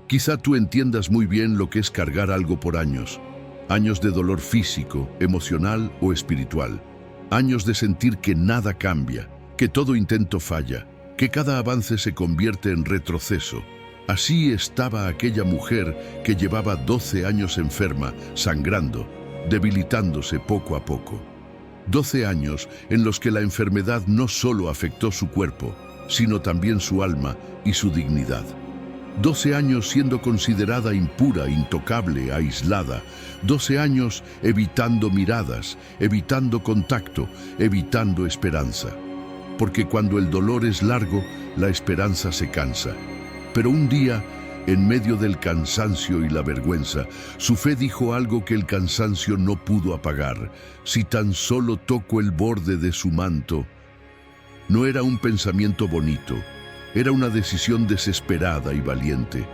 Quizá tú entiendas muy bien lo que es cargar algo por años. Años de dolor físico, emocional o espiritual. Años de sentir que nada cambia, que todo intento falla, que cada avance se convierte en retroceso. Así estaba aquella mujer que llevaba 12 años enferma, sangrando, debilitándose poco a poco. 12 años en los que la enfermedad no solo afectó su cuerpo, sino también su alma y su dignidad. 12 años siendo considerada impura, intocable, aislada. 12 años evitando miradas, evitando contacto, evitando esperanza. Porque cuando el dolor es largo, la esperanza se cansa. Pero un día, en medio del cansancio y la vergüenza, su fe dijo algo que el cansancio no pudo apagar. Si tan solo toco el borde de su manto. No era un pensamiento bonito. Era una decisión desesperada y valiente.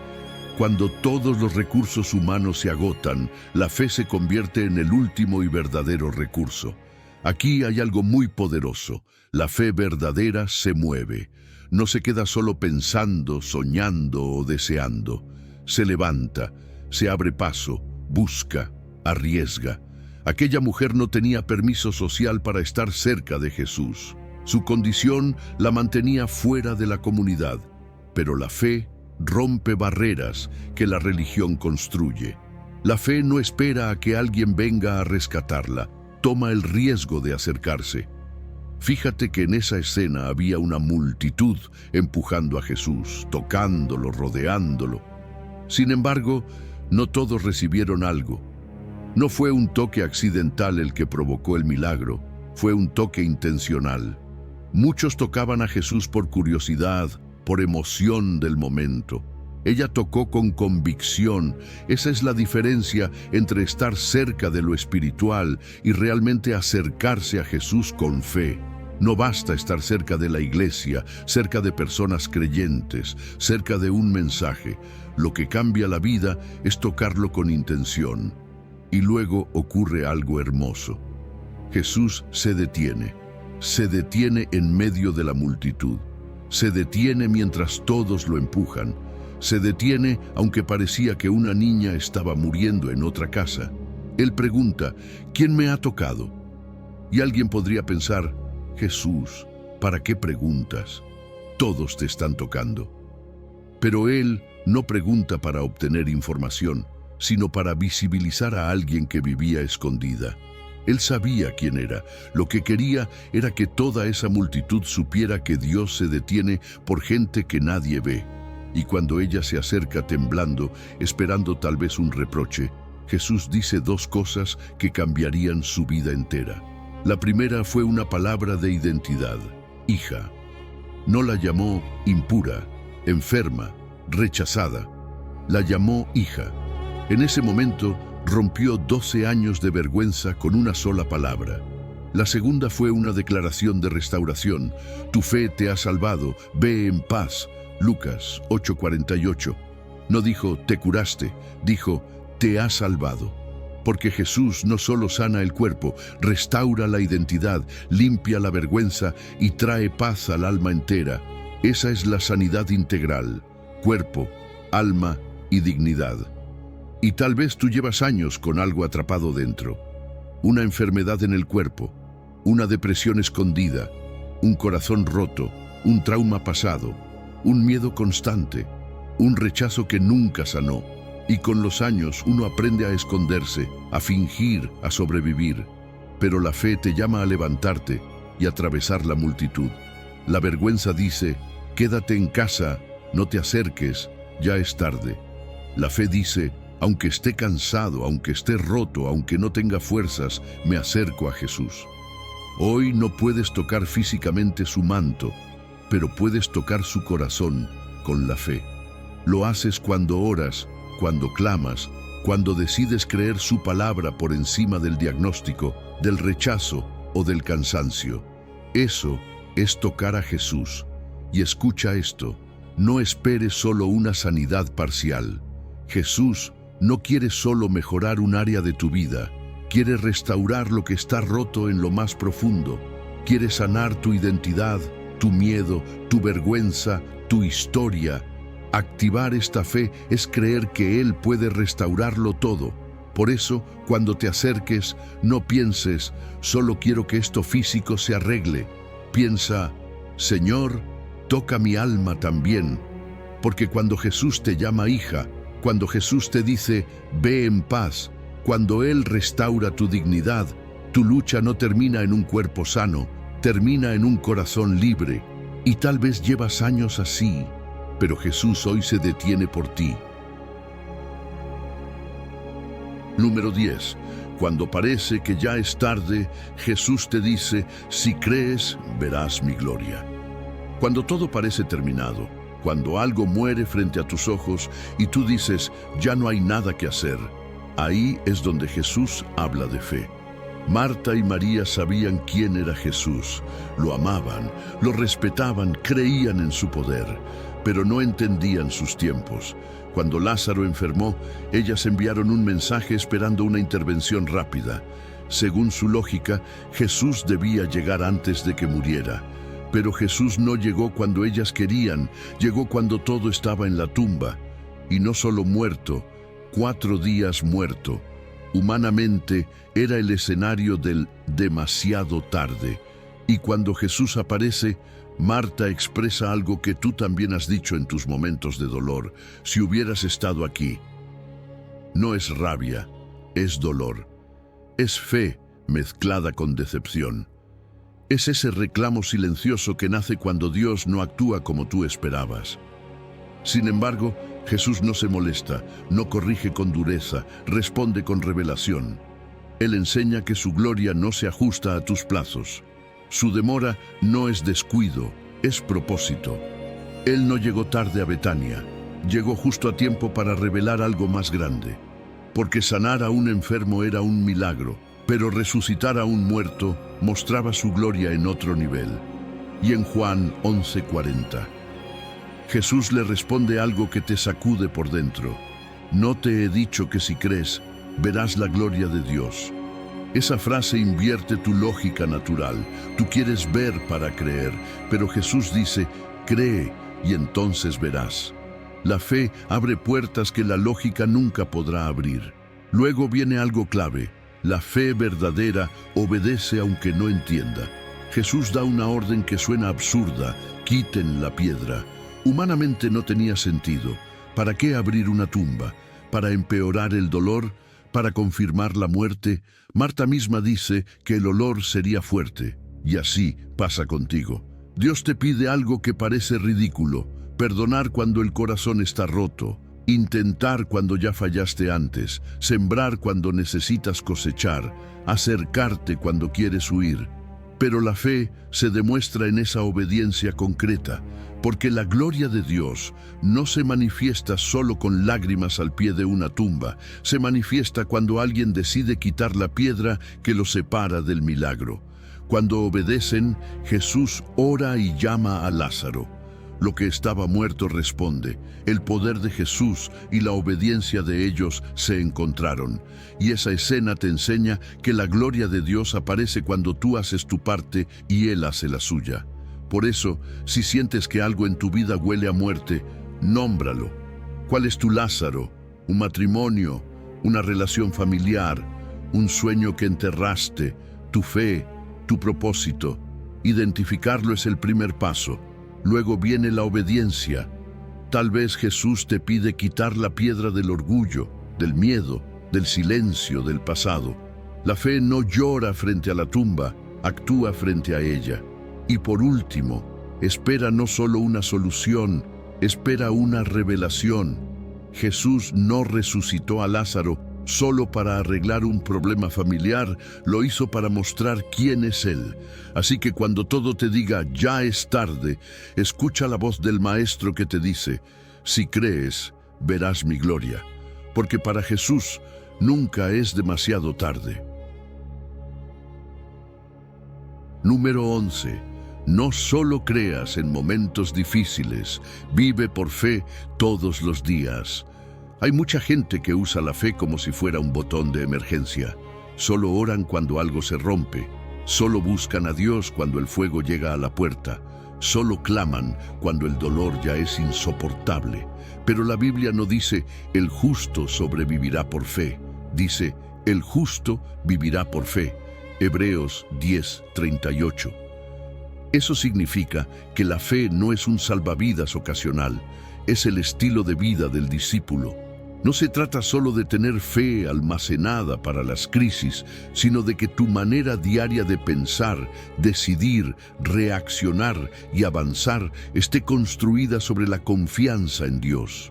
Cuando todos los recursos humanos se agotan, la fe se convierte en el último y verdadero recurso. Aquí hay algo muy poderoso. La fe verdadera se mueve. No se queda solo pensando, soñando o deseando. Se levanta, se abre paso, busca, arriesga. Aquella mujer no tenía permiso social para estar cerca de Jesús. Su condición la mantenía fuera de la comunidad, pero la fe rompe barreras que la religión construye. La fe no espera a que alguien venga a rescatarla, toma el riesgo de acercarse. Fíjate que en esa escena había una multitud empujando a Jesús, tocándolo, rodeándolo. Sin embargo, no todos recibieron algo. No fue un toque accidental el que provocó el milagro, fue un toque intencional. Muchos tocaban a Jesús por curiosidad, por emoción del momento. Ella tocó con convicción. Esa es la diferencia entre estar cerca de lo espiritual y realmente acercarse a Jesús con fe. No basta estar cerca de la iglesia, cerca de personas creyentes, cerca de un mensaje. Lo que cambia la vida es tocarlo con intención. Y luego ocurre algo hermoso. Jesús se detiene en medio de la multitud. Se detiene mientras todos lo empujan. Se detiene aunque parecía que una niña estaba muriendo en otra casa. Él pregunta, ¿quién me ha tocado? Y alguien podría pensar, Jesús, ¿para qué preguntas? Todos te están tocando. Pero Él no pregunta para obtener información, sino para visibilizar a alguien que vivía escondida. Él sabía quién era. Lo que quería era que toda esa multitud supiera que Dios se detiene por gente que nadie ve. Y cuando ella se acerca temblando, esperando tal vez un reproche, Jesús dice dos cosas que cambiarían su vida entera. La primera fue una palabra de identidad, hija. No la llamó impura, enferma, rechazada. La llamó hija. En ese momento, rompió 12 años de vergüenza con una sola palabra. La segunda fue una declaración de restauración. Tu fe te ha salvado, ve en paz. Lucas 8:48. No dijo, te curaste, dijo, te ha salvado. Porque Jesús no solo sana el cuerpo, restaura la identidad, limpia la vergüenza y trae paz al alma entera. Esa es la sanidad integral, cuerpo, alma y dignidad. Y tal vez tú llevas años con algo atrapado dentro. Una enfermedad en el cuerpo, una depresión escondida, un corazón roto, un trauma pasado, un miedo constante, un rechazo que nunca sanó. Y con los años uno aprende a esconderse, a fingir, a sobrevivir. Pero la fe te llama a levantarte y atravesar la multitud. La vergüenza dice, quédate en casa, no te acerques, ya es tarde. La fe dice, aunque esté cansado, aunque esté roto, aunque no tenga fuerzas, me acerco a Jesús. Hoy no puedes tocar físicamente su manto, pero puedes tocar su corazón con la fe. Lo haces cuando oras, cuando clamas, cuando decides creer su palabra por encima del diagnóstico, del rechazo o del cansancio. Eso es tocar a Jesús. Y escucha esto, no esperes solo una sanidad parcial. Jesús no quiere solo mejorar un área de tu vida, quiere restaurar lo que está roto en lo más profundo. Quiere sanar tu identidad, tu miedo, tu vergüenza, tu historia. Activar esta fe es creer que Él puede restaurarlo todo. Por eso, cuando te acerques, no pienses, solo quiero que esto físico se arregle. Piensa, Señor, toca mi alma también. Porque cuando Jesús te llama hija, cuando Jesús te dice, ve en paz, cuando Él restaura tu dignidad, tu lucha no termina en un cuerpo sano, termina en un corazón libre. Y tal vez llevas años así, pero Jesús hoy se detiene por ti. Número 10. Cuando parece que ya es tarde, Jesús te dice, si crees, verás mi gloria. Cuando todo parece terminado, cuando algo muere frente a tus ojos y tú dices, ya no hay nada que hacer, ahí es donde Jesús habla de fe. Marta y María sabían quién era Jesús, lo amaban, lo respetaban, creían en su poder, pero no entendían sus tiempos. Cuando Lázaro enfermó, ellas enviaron un mensaje esperando una intervención rápida. Según su lógica, Jesús debía llegar antes de que muriera. Pero Jesús no llegó cuando ellas querían, llegó cuando todo estaba en la tumba. Y no solo muerto, 4 días muerto. Humanamente, era el escenario del demasiado tarde. Y cuando Jesús aparece, Marta expresa algo que tú también has dicho en tus momentos de dolor. Si hubieras estado aquí. No es rabia, es dolor. Es fe mezclada con decepción. Es ese reclamo silencioso que nace cuando Dios no actúa como tú esperabas. Sin embargo, Jesús no se molesta, no corrige con dureza, responde con revelación. Él enseña que su gloria no se ajusta a tus plazos. Su demora no es descuido, es propósito. Él no llegó tarde a Betania, llegó justo a tiempo para revelar algo más grande. Porque sanar a un enfermo era un milagro, pero resucitar a un muerto mostraba su gloria en otro nivel. Y en Juan 11:40, Jesús le responde algo que te sacude por dentro. No te he dicho que si crees, verás la gloria de Dios. Esa frase invierte tu lógica natural. Tú quieres ver para creer, pero Jesús dice, cree y entonces verás. La fe abre puertas que la lógica nunca podrá abrir. Luego viene algo clave. La fe verdadera obedece aunque no entienda. Jesús da una orden que suena absurda, quiten la piedra. Humanamente no tenía sentido. ¿Para qué abrir una tumba? ¿Para empeorar el dolor? ¿Para confirmar la muerte? Marta misma dice que el olor sería fuerte. Y así pasa contigo. Dios te pide algo que parece ridículo. Perdonar cuando el corazón está roto. Intentar cuando ya fallaste antes. Sembrar cuando necesitas cosechar. Acercarte cuando quieres huir. Pero la fe se demuestra en esa obediencia concreta, porque la gloria de Dios no se manifiesta solo con lágrimas al pie de una tumba, se manifiesta cuando alguien decide quitar la piedra que lo separa del milagro. Cuando obedecen, Jesús ora y llama a Lázaro. Lo que estaba muerto responde. El poder de Jesús y la obediencia de ellos se encontraron. Y esa escena te enseña que la gloria de Dios aparece cuando tú haces tu parte y Él hace la suya. Por eso, si sientes que algo en tu vida huele a muerte, nómbralo. ¿Cuál es tu Lázaro? ¿Un matrimonio? ¿Una relación familiar? ¿Un sueño que enterraste? ¿Tu fe? ¿Tu propósito? Identificarlo es el primer paso. Luego viene la obediencia. Tal vez Jesús te pide quitar la piedra del orgullo, del miedo, del silencio, del pasado. La fe no llora frente a la tumba, actúa frente a ella. Y por último, espera no solo una solución, espera una revelación. Jesús no resucitó a Lázaro solo para arreglar un problema familiar, lo hizo para mostrar quién es Él. Así que cuando todo te diga, ya es tarde, escucha la voz del Maestro que te dice, si crees, verás mi gloria. Porque para Jesús nunca es demasiado tarde. Número 11. No solo creas en momentos difíciles, vive por fe todos los días. Hay mucha gente que usa la fe como si fuera un botón de emergencia. Solo oran cuando algo se rompe. Solo buscan a Dios cuando el fuego llega a la puerta. Solo claman cuando el dolor ya es insoportable. Pero la Biblia no dice, el justo sobrevivirá por fe. Dice, el justo vivirá por fe. Hebreos 10:38. Eso significa que la fe no es un salvavidas ocasional, es el estilo de vida del discípulo. No se trata solo de tener fe almacenada para las crisis, sino de que tu manera diaria de pensar, decidir, reaccionar y avanzar esté construida sobre la confianza en Dios.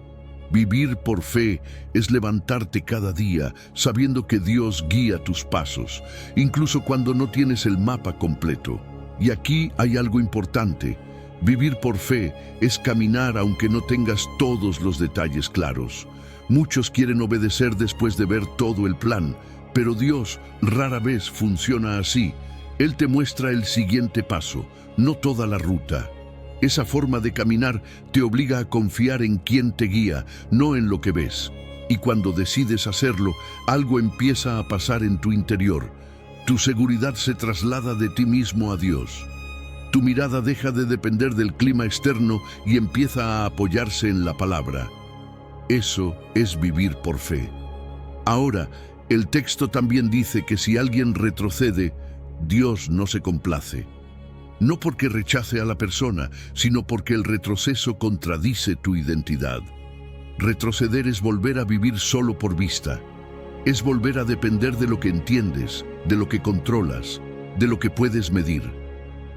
Vivir por fe es levantarte cada día sabiendo que Dios guía tus pasos, incluso cuando no tienes el mapa completo. Y aquí hay algo importante. Vivir por fe es caminar aunque no tengas todos los detalles claros. Muchos quieren obedecer después de ver todo el plan, pero Dios rara vez funciona así. Él te muestra el siguiente paso, no toda la ruta. Esa forma de caminar te obliga a confiar en quien te guía, no en lo que ves. Y cuando decides hacerlo, algo empieza a pasar en tu interior. Tu seguridad se traslada de ti mismo a Dios. Tu mirada deja de depender del clima externo y empieza a apoyarse en la palabra. Eso es vivir por fe. Ahora, el texto también dice que si alguien retrocede, Dios no se complace. No porque rechace a la persona, sino porque el retroceso contradice tu identidad. Retroceder es volver a vivir solo por vista. Es volver a depender de lo que entiendes, de lo que controlas, de lo que puedes medir.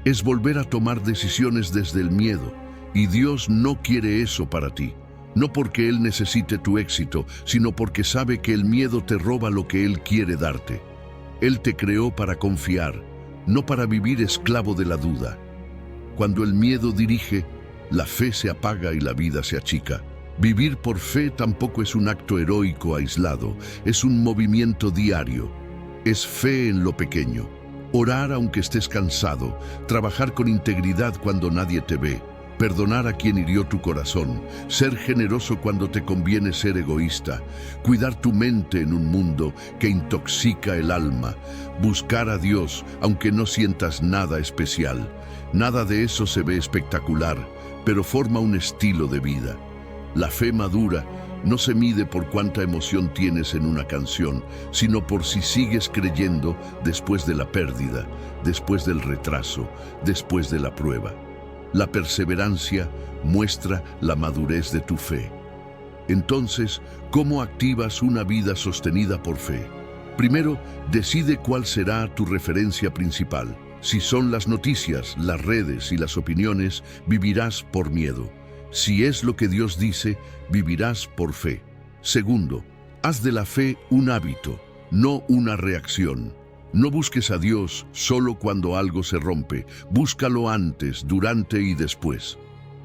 Es volver a tomar decisiones desde el miedo, y Dios no quiere eso para ti. No porque Él necesite tu éxito, sino porque sabe que el miedo te roba lo que Él quiere darte. Él te creó para confiar, no para vivir esclavo de la duda. Cuando el miedo dirige, la fe se apaga y la vida se achica. Vivir por fe tampoco es un acto heroico aislado, es un movimiento diario. Es fe en lo pequeño. Orar aunque estés cansado, trabajar con integridad cuando nadie te ve, perdonar a quien hirió tu corazón, ser generoso cuando te conviene ser egoísta, cuidar tu mente en un mundo que intoxica el alma, buscar a Dios aunque no sientas nada especial. Nada de eso se ve espectacular, pero forma un estilo de vida. La fe madura no se mide por cuánta emoción tienes en una canción, sino por si sigues creyendo después de la pérdida, después del retraso, después de la prueba. La perseverancia muestra la madurez de tu fe. Entonces, ¿cómo activas una vida sostenida por fe? Primero, decide cuál será tu referencia principal. Si son las noticias, las redes y las opiniones, vivirás por miedo. Si es lo que Dios dice, vivirás por fe. Segundo, haz de la fe un hábito, no una reacción. No busques a Dios solo cuando algo se rompe. Búscalo antes, durante y después.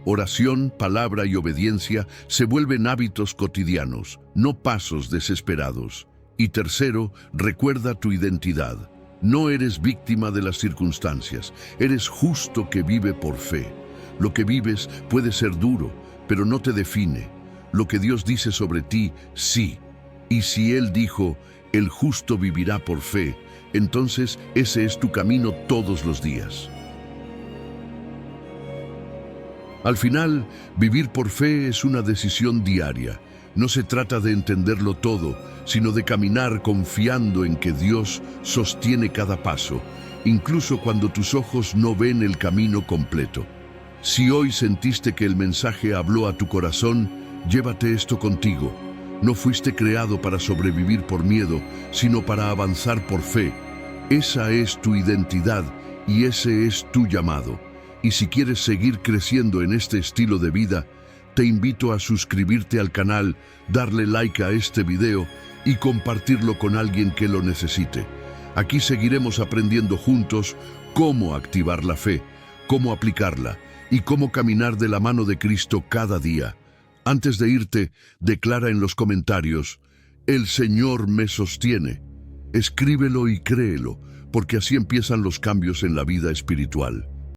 Oración, palabra y obediencia se vuelven hábitos cotidianos, no pasos desesperados. Y tercero, recuerda tu identidad. No eres víctima de las circunstancias, eres justo que vive por fe. Lo que vives puede ser duro, pero no te define. Lo que Dios dice sobre ti, sí. Y si Él dijo, el justo vivirá por fe, entonces ese es tu camino todos los días. Al final, vivir por fe es una decisión diaria. No se trata de entenderlo todo, sino de caminar confiando en que Dios sostiene cada paso, incluso cuando tus ojos no ven el camino completo. Si hoy sentiste que el mensaje habló a tu corazón, llévate esto contigo. No fuiste creado para sobrevivir por miedo, sino para avanzar por fe. Esa es tu identidad y ese es tu llamado. Y si quieres seguir creciendo en este estilo de vida, te invito a suscribirte al canal, darle like a este video y compartirlo con alguien que lo necesite. Aquí seguiremos aprendiendo juntos cómo activar la fe, cómo aplicarla y cómo caminar de la mano de Cristo cada día. Antes de irte, declara en los comentarios, el Señor me sostiene. Escríbelo y créelo, porque así empiezan los cambios en la vida espiritual.